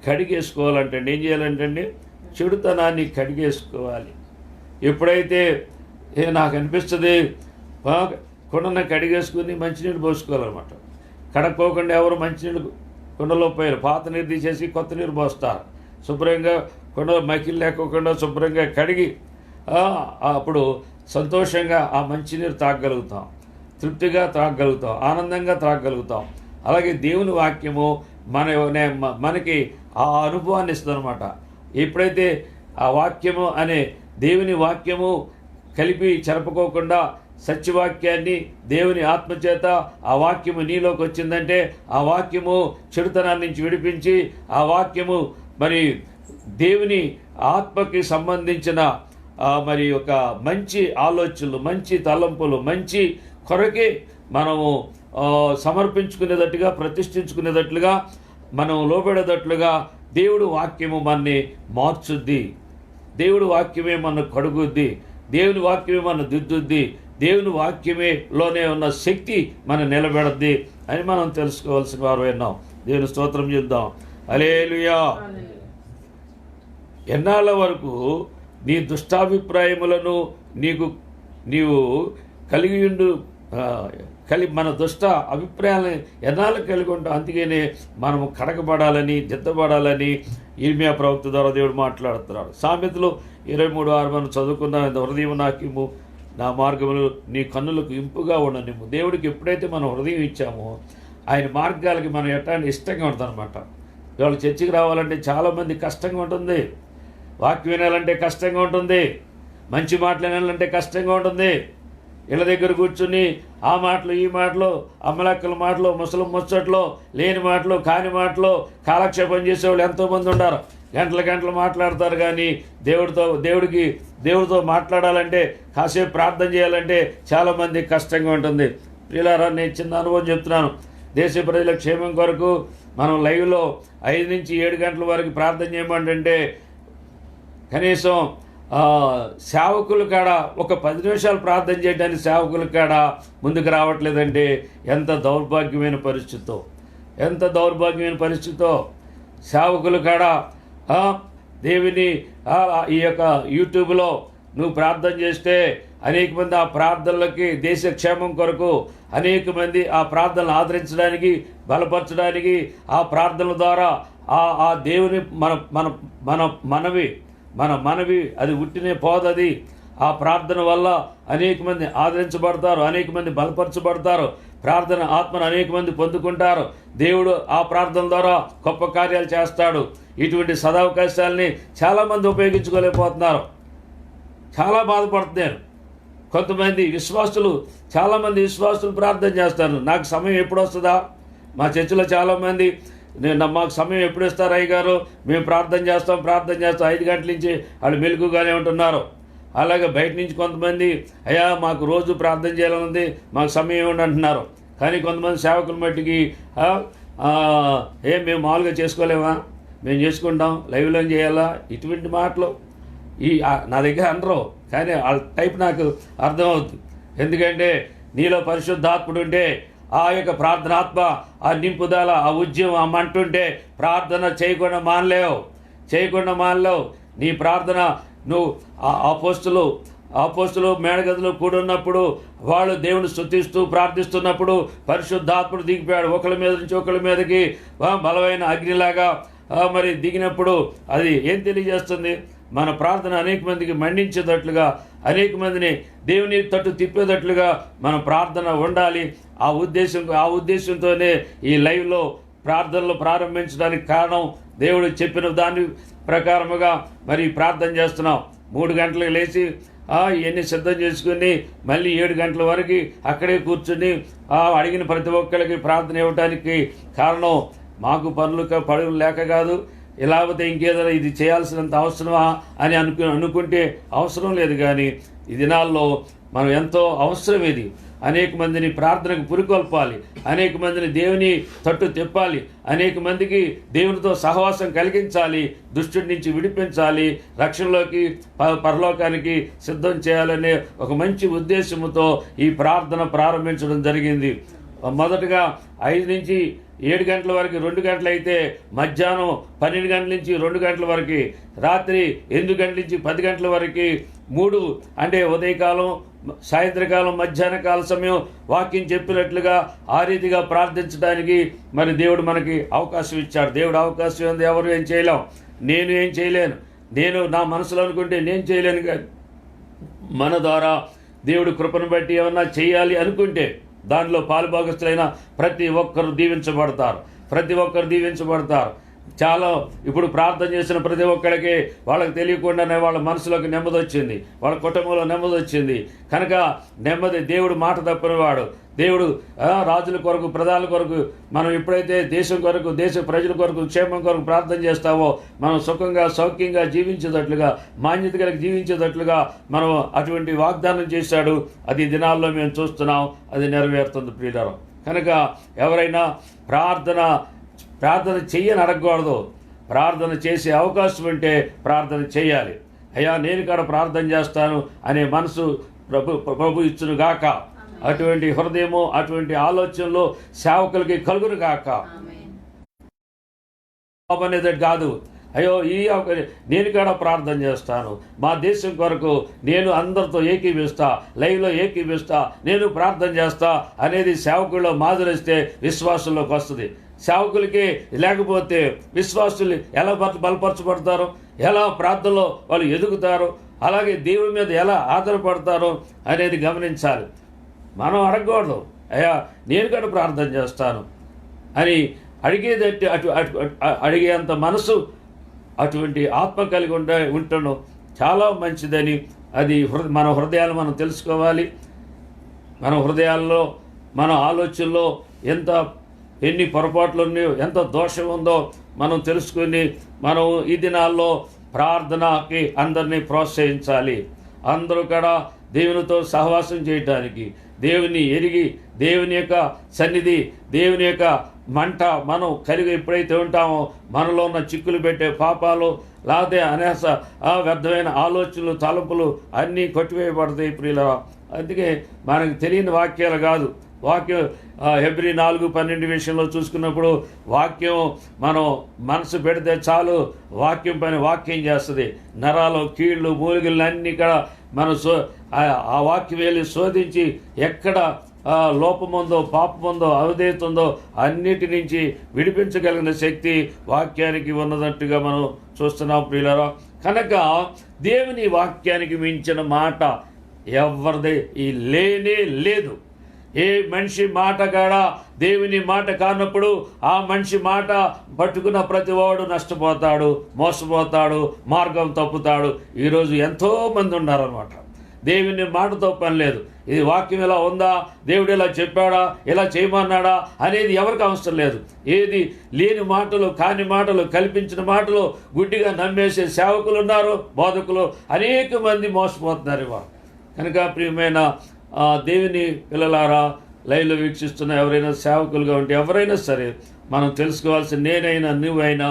కడిగేసుకోవాలంటే ఏం చేయాలంటే చెడుతనాన్ని కడిగేసుకోవాలి. ఎప్పుడైతే నాకు అనిపిస్తుంది కుండను కడిగేసుకుని మంచినీళ్ళు పోసుకోవాలన్నమాట. కడక్కోకుండా ఎవరు మంచినీళ్ళు కుండలో పోయారు, పాత నీరు తీసేసి కొత్త నీరు పోస్తారు. శుభ్రంగా కుండలో మకిలు లేకోకుండా శుభ్రంగా కడిగి అప్పుడు సంతోషంగా ఆ మంచినీరు తాగగలుగుతాం, తృప్తిగా తాగగలుగుతాం, ఆనందంగా తాగగలుగుతాం. అలాగే దేవుని వాక్యము మనకి ఆ అనుభవాన్ని ఇస్తుంది అనమాట. ఎప్పుడైతే ఆ వాక్యము అనే దేవుని వాక్యము కలిపి చెరపకోకుండా సత్యవాక్యాన్ని దేవుని ఆత్మచేత ఆ వాక్యము నీలోకి వచ్చిందంటే ఆ వాక్యము చెడుతనాన్ని నుంచి విడిపించి ఆ వాక్యము మరి దేవుని ఆత్మకి సంబంధించిన మరి ఒక మంచి ఆలోచనలు, మంచి తలంపులు, మంచి కొరకే మనము సమర్పించుకునేటట్టుగా, ప్రతిష్ఠించుకునేటట్లుగా, మనం లోబడేటట్లుగా దేవుడు వాక్యము మనని మార్చుద్ది. దేవుడు వాక్యమే మన కడుగుద్ది. దేవుని వాక్యమే మన దిద్దుద్ది. దేవుని వాక్యమేలోనే ఉన్న శక్తి మన నిలబెడద్ది అని మనం తెలుసుకోవాల్సిన వారు విన్నాం. దేవుని స్తోత్రం చేద్దాం. హల్లెలూయా. ఎన్నాళ్ళ వరకు నీ దుష్టాభిప్రాయములను నీవు మన దుష్ట అభిప్రాయాలను ఎన్నాళ్ళు కలిగి ఉంటాం. అందుకనే మనము కడగబడాలని, దిద్దబడాలని ఇర్మియా ప్రవక్త ద్వారా దేవుడు మాట్లాడుతున్నాడు. సామెతలు 23:6 మనం చదువుకున్న హృదయం నాకిమ్ము, నా మార్గములు నీ కన్నులకు ఇంపుగా ఉండనిమ్ము. దేవుడికి ఎప్పుడైతే మనం హృదయం ఇచ్చామో ఆయన మార్గాలకి మనం ఎట్లాంటి ఇష్టంగా ఉంటుంది అనమాట. ఇవాళ చర్చికి రావాలంటే చాలామంది కష్టంగా ఉంటుంది, వాక్యం వినాలంటే కష్టంగా ఉంటుంది, మంచి మాటలు వినాలంటే కష్టంగా ఉంటుంది. ఇళ్ళ దగ్గర కూర్చుని ఆ మాటలు, ఈ మాటలు, అమ్మలక్కల మాటలు, ముసలం ముచ్చట్లు, లేని మాటలు, కాని మాటలు, కాలక్షేపం చేసేవాళ్ళు ఎంతోమంది ఉన్నారు. గంటలు మాట్లాడతారు. కానీ దేవుడితో మాట్లాడాలంటే, కాసేపు ప్రార్థన చేయాలంటే చాలామంది కష్టంగా ఉంటుంది. ప్రియులారా, నేను చిన్న అనుభవం చెప్తున్నాను. దేశ ప్రజల క్షేమం కొరకు మనం లైవ్లో 5 నుంచి 7 గంటల వరకు ప్రార్థన చేయమంటే కనీసం సేవకులు కాడ ఒక 10 నిమిషాలు ప్రార్థన చేయడానికి సేవకుల కాడ ముందుకు రావట్లేదంటే ఎంత దౌర్భాగ్యమైన పరిస్థితో సేవకులు కాడ దేవుని ఈ యొక్క యూట్యూబ్లో నువ్వు ప్రార్థన చేస్తే అనేక మంది ఆ ప్రార్థనలకి, దేశ క్షేమం కొరకు అనేక మంది ఆ ప్రార్థనలు ఆదరించడానికి, బలపరచడానికి, ఆ ప్రార్థనల ద్వారా ఆ దేవుని మన మనవి అది ఉట్టినే పోదది. ఆ ప్రార్థన వల్ల అనేక మంది ఆదరించబడతారు, అనేక మంది బలపరచబడతారు, ప్రార్థన ఆత్మను అనేక మంది పొందుకుంటారు. దేవుడు ఆ ప్రార్థన ద్వారా గొప్ప కార్యాలు చేస్తాడు. ఇటువంటి సదవకాశాలని చాలామంది ఉపయోగించుకోలేకపోతున్నారు. చాలా బాధపడుతున్నారు. కొంతమంది విశ్వాసులు, చాలామంది విశ్వాసులు ప్రార్థన చేస్తారు, నాకు సమయం ఎప్పుడు వస్తుందా? మా చర్చిలో చాలామంది మాకు సమయం ఎప్పుడు ఇస్తారు అయ్యగారు, మేము ప్రార్థన చేస్తాం 5 గంటల నుంచి వాళ్ళు మెలకుగానే ఉంటున్నారు. అలాగే బయట నుంచి కొంతమంది అయ్యా మాకు రోజు ప్రార్థన చేయాలని ఉంది, మాకు సమయం ఇవ్వండి అంటున్నారు. కానీ కొంతమంది సేవకుల మట్టికి మేము మామూలుగా చేసుకోలేమా, మేము చేసుకుంటాం, లైవ్లో చేయాలా, ఇటువంటి మాటలు నా దగ్గర అనరు. కానీ వాళ్ళ టైప్ నాకు అర్థమవుతుంది. ఎందుకంటే నీలో పరిశుద్ధాత్ముడు ఉంటే, ఆ యొక్క ప్రార్థనాత్మ, ఆ నింపుదల, ఆ ఉద్యమం, ఆ మంట ఉంటే ప్రార్థన చేయకుండా మానలేవు. నీ ప్రార్థన నువ్వు అపోస్తులు మేడగదిలో కూడున్నప్పుడు వాళ్ళు దేవుని స్తుతిస్తూ ప్రార్థిస్తున్నప్పుడు పరిశుద్ధాత్ముడు దిగిపోయాడు. ఒకళ్ళ మీద నుంచి ఒకళ్ళ మీదకి బలమైన అగ్నిలాగా మరి దిగినప్పుడు అది ఏం తెలియజేస్తుంది? మన ప్రార్థన అనేక మందికి మండించేటట్లుగా, అనేక మందిని దేవుని తట్టు తిప్పేటట్లుగా మన ప్రార్థన ఉండాలి. ఆ ఉద్దేశంతోనే ఈ లైవ్లో ప్రార్థనలు ప్రారంభించడానికి కారణం, దేవుడు చెప్పిన దాని ప్రకారముగా మరి ప్రార్థన చేస్తున్నాం. 3 గంటలకు లేచి ఇవన్నీ సిద్ధం చేసుకుని మళ్ళీ 7 గంటల వరకు అక్కడే కూర్చుని అడిగిన ప్రతి ఒక్కరికి ప్రార్థన ఇవ్వడానికి కారణం మాకు పనులు లేక కాదు, లేకపోతే ఇంకేదైనా ఇది చేయాల్సినంత అవసరమా అని అనుకుంటే అవసరం లేదు. కానీ ఈ దినాల్లో మనం ఎంతో అవసరం ఇది. అనేక మందిని ప్రార్థనకు పురికొల్పాలి, అనేక మందిని దేవుని తట్టు తిప్పాలి, అనేక మందికి దేవునితో సహవాసం కలిగించాలి, దుష్టుడి నుంచి విడిపించాలి, రక్షణలోకి పరలోకానికి సిద్ధం చేయాలనే ఒక మంచి ఉద్దేశంతో ఈ ప్రార్థన ప్రారంభించడం జరిగింది. మొదటగా 5 నుంచి 7 గంటల వరకు 2 గంటలు అయితే, మధ్యాహ్నం 12 గంటల నుంచి 2 గంటల వరకు, రాత్రి 8 గంటల నుంచి 10 గంటల వరకు 3 అంటే ఉదయకాలం, సాయంత్రకాలం, మధ్యాహ్న కాల సమయం వాక్యం చెప్పినట్లుగా ఆ రీతిగా ప్రార్థించడానికి మరి దేవుడు మనకి అవకాశం ఇచ్చాడు. దేవుడు అవకాశం ఉంది, ఎవరు ఏం చేయలేం. నేను ఏం చేయలేను, నేను నా మనసులో అనుకుంటే నేను చేయలేను. కానీ మన ద్వారా దేవుడు కృపను బట్టి ఏమన్నా చేయాలి అనుకుంటే దానిలో పాలుభాగస్తులైన ప్రతి ఒక్కరు దీవించబడతారు. చాలా ఇప్పుడు ప్రార్థన చేసిన ప్రతి ఒక్కరికి వాళ్ళకి తెలియకుండానే వాళ్ళ మనసులోకి నెమ్మది వచ్చింది, వాళ్ళ కుటుంబంలో నెమ్మది వచ్చింది. కనుక నెమ్మది, దేవుడు మాట తప్పనివాడు. దేవుడు రాజుల కొరకు, ప్రధానుల కొరకు, మనం ఎప్పుడైతే దేశం కొరకు, దేశ ప్రజల కొరకు, క్షేమం కొరకు ప్రార్థన చేస్తామో మనం సుఖంగా సౌఖ్యంగా జీవించేటట్లుగా, మాన్యత కలిగి జీవించేటట్లుగా మనం అటువంటి వాగ్దానం చేశాడు. అది దినాల్లో మేము చూస్తున్నాం, అది నెరవేరుతుంది ప్రియులారా. కనుక ఎవరైనా ప్రార్థన చెయ్యని అడగకూడదు. ప్రార్థన చేసే అవకాశం ఉంటే ప్రార్థన చేయాలి. అయ్యా నేను కూడా ప్రార్థన చేస్తాను అనే మనసు ప్రభు ఇచ్చును గాక. అటువంటి హృదయము, అటువంటి ఆలోచనలు సేవకులకి కలుగును గాక. అనేది కాదు, అయ్యో నేను కూడా ప్రార్థన చేస్తాను, మా దేశం కొరకు నేను అందరితో ఏకీవిస్తా, లైవ్లో ఏకీవిస్తా, నేను ప్రార్థన చేస్తా అనేది సేవకుల్లో మాదిరిస్తే విశ్వాసంలోకి వస్తుంది. సేవకులకి లేకపోతే విశ్వాసులు ఎలా బలపరచబడతారు, ఎలా ప్రార్థనలో వాళ్ళు ఎదుగుతారు, అలాగే దేవుని మీద ఎలా ఆధారపడతారో అనేది గమనించాలి. మనం అడగకూడదు, అయ్యా నేను కూడా ప్రార్థన చేస్తాను అని అడిగేంత మనసు, అటువంటి ఆత్మ కలిగి ఉండడం చాలా మంచిదని, అది మన హృదయాలు మనం తెలుసుకోవాలి. మన హృదయాల్లో, మన ఆలోచనలో ఎన్ని పొరపాట్లు ఉన్నాయో, ఎంత దోషం ఉందో మనం తెలుసుకుని మనం ఈ దినాల్లో ప్రార్థనకి అందరినీ ప్రోత్సహించాలి. అందరూ కూడా దేవునితో సహవాసం చేయటానికి, దేవుని ఎరిగి, దేవుని యొక్క సన్నిధి, దేవుని యొక్క మంట మనం కలిగి ఎప్పుడైతే ఉంటామో మనలో ఉన్న చిక్కులు పెట్టే పాపాలు, లేకపోతే అనేక వ్యర్థమైన ఆలోచనలు, తలంపులు అన్నీ కొట్టివేయబడతాయి ప్రియుల. అందుకే మనకు తెలియని వాక్యాలు కాదు. వాక్యం హెబ్రీ 4:12 విషయంలో చూసుకున్నప్పుడు వాక్యం మనం మనసు పెడితే చాలు, వాక్యం పైన వాక్యం చేస్తుంది. నరాలు, కీళ్ళు, మూలికలు అన్నీ కూడా మనం ఆ వాక్యం వెళ్ళి శోధించి ఎక్కడ లోపముందో పాపముందో అవిధేయత అన్నిటి నుంచి విడిపించగలిగిన శక్తి వాక్యానికి ఉన్నదట్టుగా మనం చూస్తున్నాం ప్రియులారా. కనుక దేవుని వాక్యానికి మించిన మాట ఎవరిది లేనే లేదు. ఏ మనిషి మాట కాడ దేవుని మాట కానప్పుడు ఆ మనిషి మాట పట్టుకున్న ప్రతివాడు నష్టపోతాడు, మోసపోతాడు, మార్గం తప్పుతాడు. ఈరోజు ఎంతోమంది ఉన్నారన్నమాట. దేవుని మాటతో పని లేదు. ఇది వాక్యం ఇలా ఉందా, దేవుడు ఇలా చెప్పాడా, ఇలా చేయమన్నాడా అనేది ఎవరికి అవసరం లేదు. ఏది లేని మాటలు, కాని మాటలు, కల్పించిన మాటలు గుడ్డిగా నమ్మేసే సేవకులు ఉన్నారు, బోధకులు అనేక మంది మోసపోతున్నారు ఇవాళ. కనుక ప్రియమైన దేవుని పిల్లలారా, లైవ్లో వీక్షిస్తున్న ఎవరైనా సేవకులుగా ఉంటే ఎవరైనా సరే మనం తెలుసుకోవాల్సిన, నేనైనా నువ్వైనా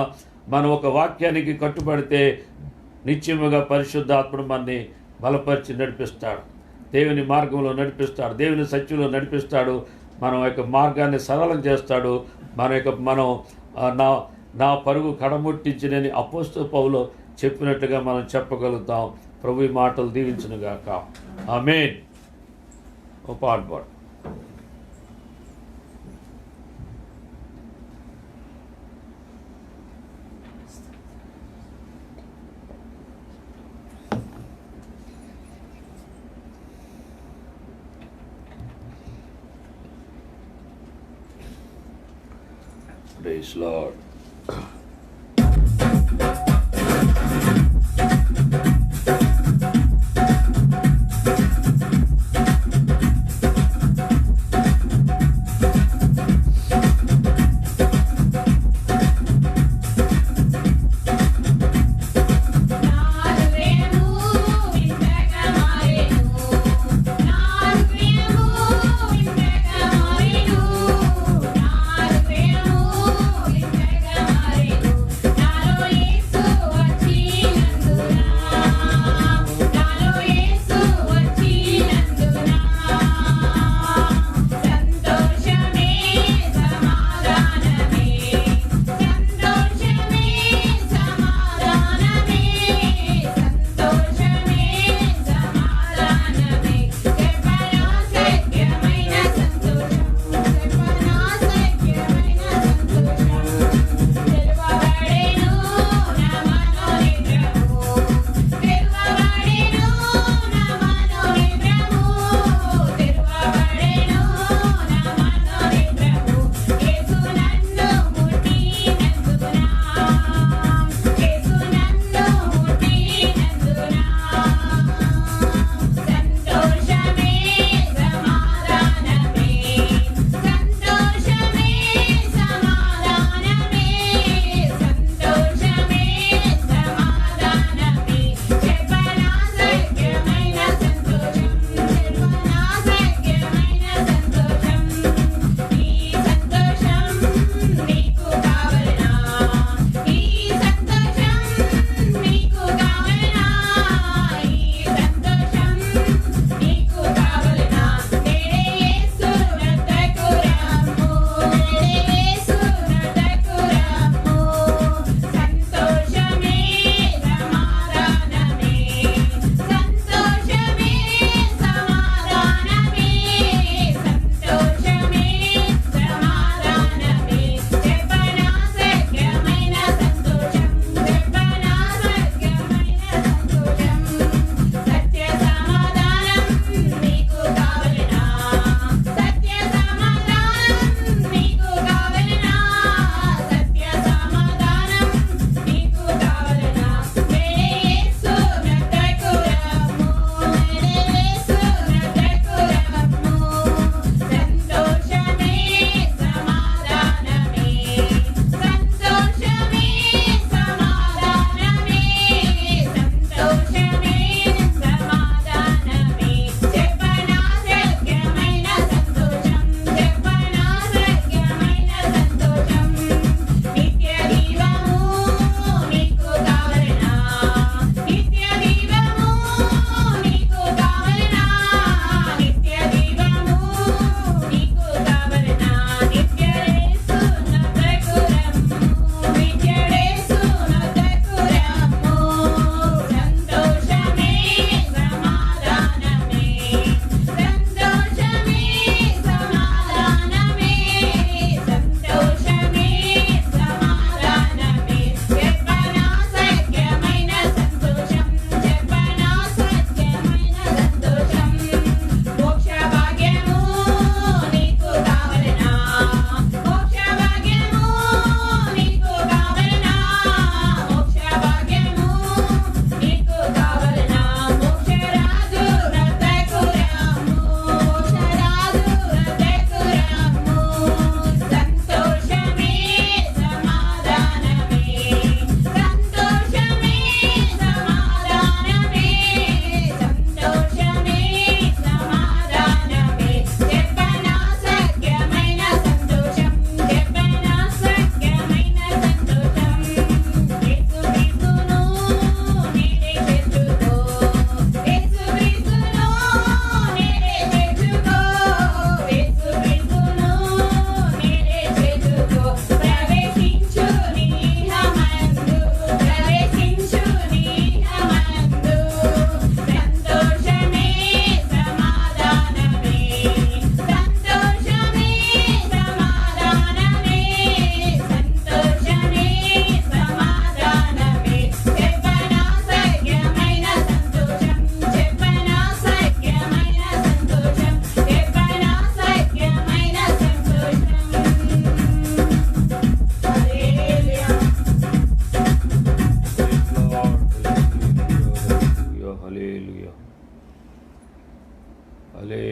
మనం ఒక వాక్యానికి కట్టుబడితే నిశ్చయముగా పరిశుద్ధాత్ముడు మనని బలపరిచి నడిపిస్తాడు, దేవుని మార్గంలో నడిపిస్తాడు, దేవుని సత్యంలో నడిపిస్తాడు, మన యొక్క మార్గాన్ని సరళం చేస్తాడు. మనం నా పరుగు కడముట్టించినని అపోస్తలుడైన పౌలు చెప్పినట్టుగా మనం చెప్పగలుగుతాం. ప్రభు ఈ మాటలు దీవించునుగాక. ఆమేన్. ఓ పాట పాడు. Praise Lord. Thank you.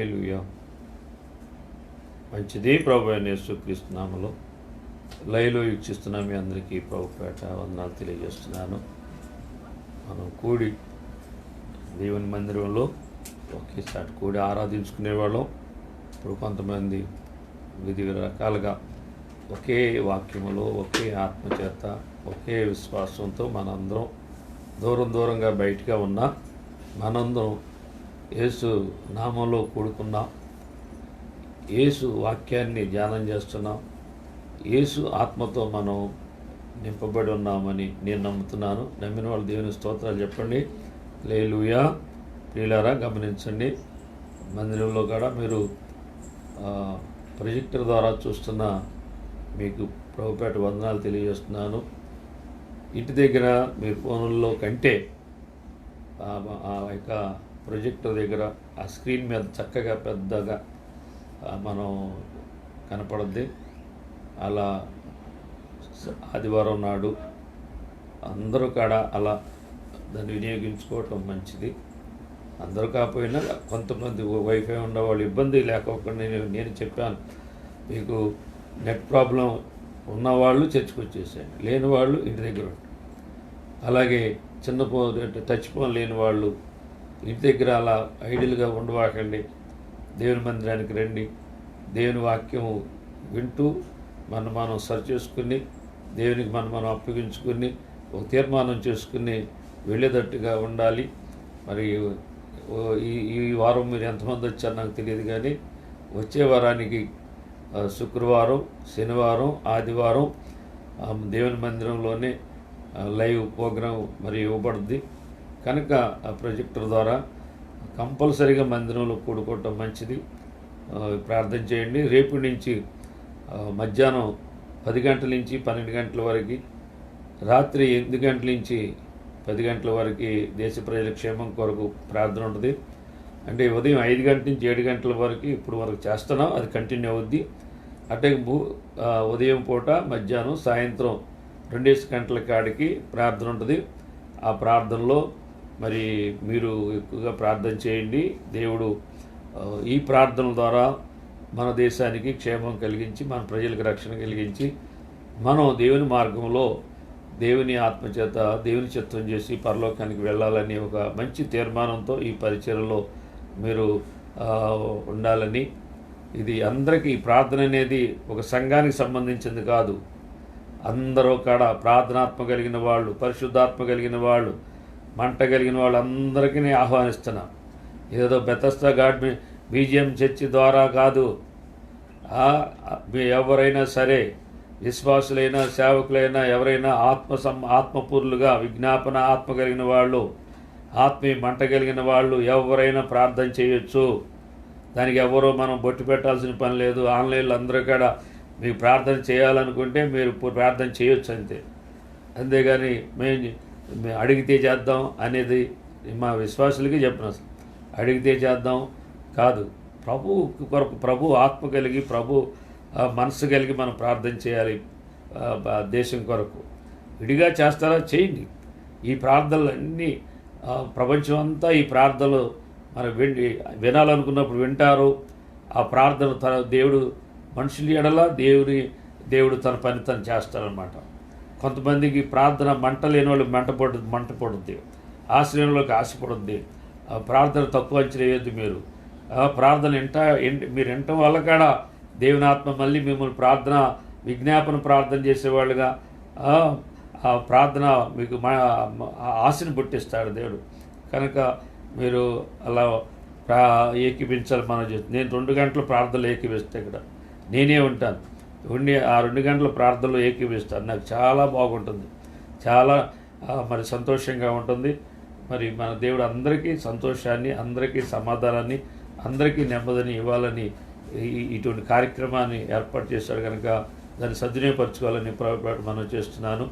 హల్లెలూయా. మంచిది. ప్రభు అయిన యేసుక్రీస్తు నామములో లైవ్లో వీక్షిస్తున్న మీ అందరికీ ప్రభుపేట వందనాలు తెలియజేస్తున్నాను. మనం కూడి దేవుని మందిరంలో ఒకేసారి కూడి ఆరాధించుకునేవాళ్ళం. ఇప్పుడు కొంతమంది వివిధ రకాలుగా ఒకే వాక్యములో ఒకే ఆత్మచేత ఒకే విశ్వాసంతో మనందరం దూరంగా బయటగా ఉన్నా మనందరం యేసు నామంలో కూడుకున్నాం. యేసు వాక్యాన్ని ధ్యానం చేస్తున్నాం. యేసు ఆత్మతో మనం నింపబడి ఉన్నామని నేను నమ్ముతున్నాను. నమ్మిన వాళ్ళు దేవుని స్తోత్రాలు చెప్పండి. హల్లెలూయా. ప్రియులారా, గమనించండి, మందిరంలో కూడా మీరు ప్రొజెక్టర్ ద్వారా చూస్తున్న మీకు ప్రభుపేట వందనాలు తెలియజేస్తున్నాను. ఇంటి దగ్గర మీ ఫోనుల్లో కంటే ఆ యొక్క ప్రొజెక్టర్ దగ్గర ఆ స్క్రీన్ మీద చక్కగా పెద్దగా మనం కనపడద్ది. అలా ఆదివారం నాడు అందరూ కూడా అలా దాన్ని వినియోగించుకోవటం మంచిది. అందరూ కాకపోయినా కొంతమంది వైఫై ఉన్నవాళ్ళు ఇబ్బంది లేకోకుండా నేను చెప్పాను, మీకు నెట్ ప్రాబ్లం ఉన్నవాళ్ళు చర్చకు వచ్చేసేయండి, లేని వాళ్ళు ఇంటి దగ్గర ఉంటారు. అలాగే చిన్న టచ్ ఫోన్ లేని వాళ్ళు ఇంటి దగ్గర అలా ఐడియల్గా ఉండవాకండి. దేవుని మందిరానికి రండి. దేవుని వాక్యం వింటూ మనం సరి చేసుకుని దేవునికి మనం అప్పగించుకుని ఒక తీర్మానం చేసుకుని వెళ్ళేటట్టుగా ఉండాలి. మరి ఈ వారం మీరు ఎంతమంది వచ్చారో నాకు తెలియదు, కానీ వచ్చే వారానికి శుక్రవారం, శనివారం, ఆదివారం దేవుని మందిరంలోనే లైవ్ ప్రోగ్రాం మరి ఇవ్వబడుద్ది. కనుక ఆ ప్రొజెక్టర్ ద్వారా కంపల్సరీగా మందిరంలో కూడుకోవటం మంచిది. ప్రార్థన చేయండి. రేపు నుంచి మధ్యాహ్నం 10 గంటల నుంచి 12 గంటల వరకు, రాత్రి 8 గంటల నుంచి 10 గంటల వరకు దేశ ప్రజల క్షేమం కొరకు ప్రార్థన ఉంటుంది. అంటే ఉదయం 5 గంటల నుంచి 7 గంటల వరకు ఇప్పుడు వరకు చేస్తున్నాం, అది కంటిన్యూ అవుద్ది. అంటే ఉదయం పూట, మధ్యాహ్నం, సాయంత్రం 2 గంటల కాడికి ప్రార్థన ఉంటుంది. ఆ ప్రార్థనలో మరి మీరు ఎక్కువగా ప్రార్థన చేయండి. దేవుడు ఈ ప్రార్థనల ద్వారా మన దేశానికి క్షేమం కలిగించి, మన ప్రజలకు రక్షణ కలిగించి, మనం దేవుని మార్గంలో దేవుని ఆత్మచేత దేవుని చిత్తం చేసి పరలోకానికి వెళ్ళాలని ఒక మంచి తీర్మానంతో ఈ పరిచర్యలో మీరు ఉండాలని. ఇది అందరికీ ప్రార్థన అనేది ఒక సంఘానికి సంబంధించింది కాదు. అందరూ కాడ ప్రార్థనాత్మ కలిగిన వాళ్ళు, పరిశుద్ధాత్మ కలిగిన వాళ్ళు, మంట కలిగిన వాళ్ళు అందరికీ ఆహ్వానిస్తున్నాం. ఏదో బెతస్తా గాడ్ బీజిఎం చర్చి ద్వారా కాదు. ఎవరైనా సరే, విశ్వాసులైనా సేవకులైనా ఎవరైనా ఆత్మపూర్లుగా విజ్ఞాపన ఆత్మ కలిగిన వాళ్ళు, ఆత్మీయ మంట కలిగిన వాళ్ళు ఎవరైనా ప్రార్థన చేయొచ్చు. దానికి ఎవరో మనం బొట్టు పెట్టాల్సిన పని లేదు. ఆన్లైన్లో అందరూ కూడా మీకు ప్రార్థన చేయాలనుకుంటే మీరు ప్రార్థన చేయొచ్చు అంతే. అంతేగాని మేము అడిగితే చేద్దాం అనేది మా విశ్వాసులకి చెప్పిన, అడిగితే చేద్దాం కాదు. ప్రభు కొరకు, ప్రభు ఆత్మ కలిగి, ప్రభు మనసు కలిగి మనం ప్రార్థన చేయాలి. దేశం కొరకు విడిగా చేస్తారా, చేయండి. ఈ ప్రార్థనలు అన్నీ ప్రపంచం అంతా ఈ ప్రార్థనలు మనం వినాలనుకున్నప్పుడు వింటారు. ఆ ప్రార్థన దేవుడు మనుషుల ఎడల దేవుడు తన పని తను చేస్తారనమాట. కొంతమందికి ప్రార్థన మంట లేని వాళ్ళు మంట పడుద్ది, ఆశ లేని వాళ్ళకి ఆశ పడుద్ది. ప్రార్థన తక్కువ అంచనా వేయద్దు. మీరు ప్రార్థన మీరు వినటం వల్ల కూడా దేవుని ఆత్మ మళ్ళీ మిమ్మల్ని విజ్ఞాపన ప్రార్థన చేసేవాళ్ళుగా ఆ ప్రార్థన మీకు ఆశను పుట్టిస్తాడు దేవుడు. కనుక మీరు అలా ఏకీపించాలి. మనం నేను 2 గంటల ప్రార్థనలు ఏకీపిస్తే ఇక్కడ నేనే ఉంటాను. ఆ 2 గంటల ప్రార్థనలో ఏకీపిస్తాను. నాకు చాలా బాగుంటుంది, చాలా మరి సంతోషంగా ఉంటుంది. మరి మన దేవుడు అందరికీ సంతోషాన్ని, అందరికీ సమాధానాన్ని, అందరికీ నెమ్మదిని ఇవ్వాలని ఇటువంటి కార్యక్రమాన్ని ఏర్పాటు చేశాడు. కనుక దాన్ని సద్వినియోగపరచుకోవాలని మనం చేస్తున్నాను.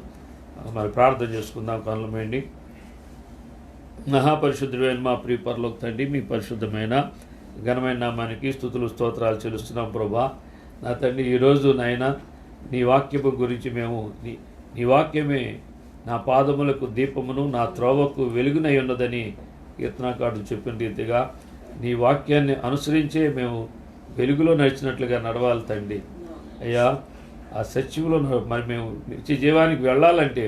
మరి ప్రార్థన చేసుకుందాం కనులు మేండి. మహాపరిశుద్ధుడైన మా ప్రియ పరలోక తండ్రి, మీ పరిశుద్ధమైన ఘనమైన నామానికి స్తుతులు స్తోత్రాలు చెల్లిస్తున్నాం ప్రభా. నా తండ్రి, ఈరోజు నాయన నీ వాక్యము గురించి మేము నీ వాక్యమే నా పాదములకు దీపమును, నా త్రోవకు వెలుగునై ఉన్నదని కీర్తనాకారుడు చెప్పిన రీతిగా నీ వాక్యాన్ని అనుసరించే మేము వెలుగులో నడిచినట్లుగా నడవాలి తండ్రి. అయ్యా, ఆ సత్యంలో మరి మేము నిత్య జీవానికి వెళ్ళాలంటే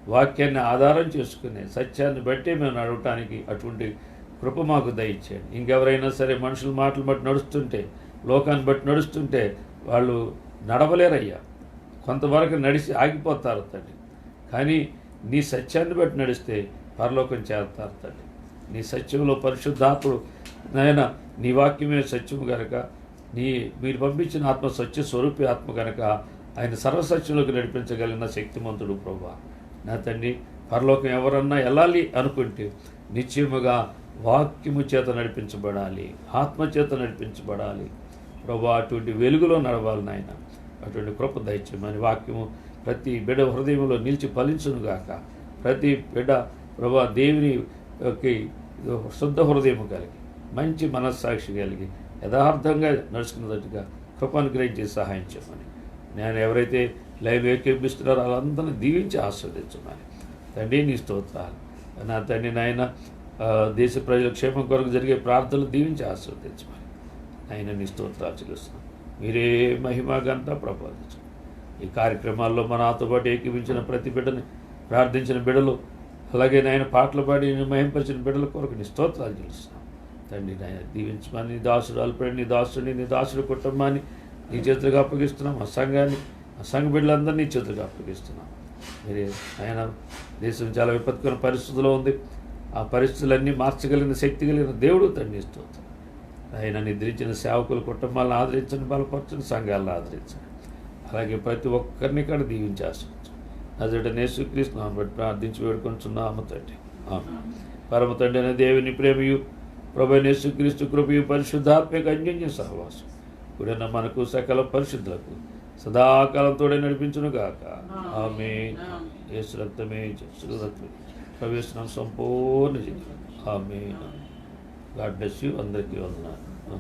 వాక్యాన్ని ఆధారం చేసుకునే సత్యాన్ని బట్టే మేము నడవటానికి అటువంటి కృప మాకు దయచేయండి. ఇంకెవరైనా సరే మనుషుల మాటలు బట్టి నడుస్తుంటే, లోకాన్ని బట్టి నడుస్తుంటే వాళ్ళు నడవలేరయ్యా. కొంతవరకు నడిచి ఆగిపోతారు తండ్రి. కానీ నీ సత్యాన్ని బట్టి నడిస్తే పరలోకం చేరుతారు తండ్రి. నీ సత్యంలో పరిశుద్ధాత్ముడు నాయన, నీ వాక్యమే సత్యము కనుక, మీరు పంపించిన ఆత్మ సత్య స్వరూపి ఆత్మ కనుక ఆయన సర్వసత్యంలోకి నడిపించగలిగిన శక్తిమంతుడు ప్రభువా. నా తండ్రి, పరలోకం ఎవరన్నా వెళ్ళాలి అనుకుంటే నిశ్చయముగా వాక్యము చేత నడిపించబడాలి, ఆత్మ చేత నడిపించబడాలి ప్రభువా. అటువంటి వెలుగులో నడవాలి నాయన. అటువంటి కృప దయచేయమని వాక్యము ప్రతి బిడ్డ హృదయంలో నిలిచి ఫలించునుగాక. ప్రతి బిడ్డ ప్రభువా దేవుని శుద్ధ హృదయం కలిగి, మంచి మనస్సాక్షి కలిగి, యథార్థంగా నడుచుకున్నట్టుగా కృపను గ్రహించి సహాయం చేయమని, నేను ఎవరైతే లైవ్ ఏకీపిస్తున్నారో వాళ్ళందరినీ దీవించి ఆస్వాదించమని తండ్రి నీ స్తోత్రాలు. నా తండ్రి నాయన, దేశ ప్రజల క్షేమం కొరకు జరిగే ప్రార్థనలు దీవించి ఆస్వాదించమని ఆయన నీ స్తోత్రాలు చెల్లిస్తున్నాను. మీరే మహిమ ఘనత ప్రబోధించండి. ఈ కార్యక్రమాల్లో మనతో పాటు ఏకీపించిన ప్రతి బిడ్డని, ప్రార్థించిన బిడ్డలు, అలాగే నాయన పాటలు పాడి మహింపరిచిన బిడ్డల కొరకు నీ స్తోత్రాలు చెల్లిస్తున్నాను తండ్రి. నాయన దీవించమని నీ దాసుడు అల్పడి, నీ దాసుడి కుటుంబాన్ని నీ చేతులుగా అప్పగిస్తున్నాం. ఆ సంఘాన్ని, ఆ సంఘ బిడ్డలందరినీ నీ చేతులుగా అప్పగిస్తున్నాం. మీరే ఆయన, దేశం చాలా విపత్కర పరిస్థితుల్లో ఉంది. ఆ పరిస్థితులన్నీ మార్చగలిగిన శక్తి కలిగిన దేవుడు తండ్రి స్తోత్రం. ఆయన నిద్రించిన సేవకుల కుటుంబాలను ఆదరించండి, బలపరచండి, సంఘాలను ఆదరించండి. అలాగే ప్రతి ఒక్కరిని కూడా దీవించి ఆశ్రయించండి. నజరేయుడైన యేసుక్రీస్తు నామమున బట్టి ప్రార్థించి వేడుకొంచున్నాము తండ్రి. ఆమేన్. పరమ తండ్రి అయిన దేవుని ప్రేమయు, ప్రభువైన యేసుక్రీస్తు కృపయు, పరిశుద్ధాత్మక అన్యోన్య సహవాసం కూడిన మనకు సకల పరిశుద్ధులకు సదాకాలం తోడే నడిపించునుగాక. ఆమేన్. యేసు రక్తమే ప్రవేశనం సంపూర్ణ జీవితం. ఆమేన్. God bless you. అందరికీ వందనాలు.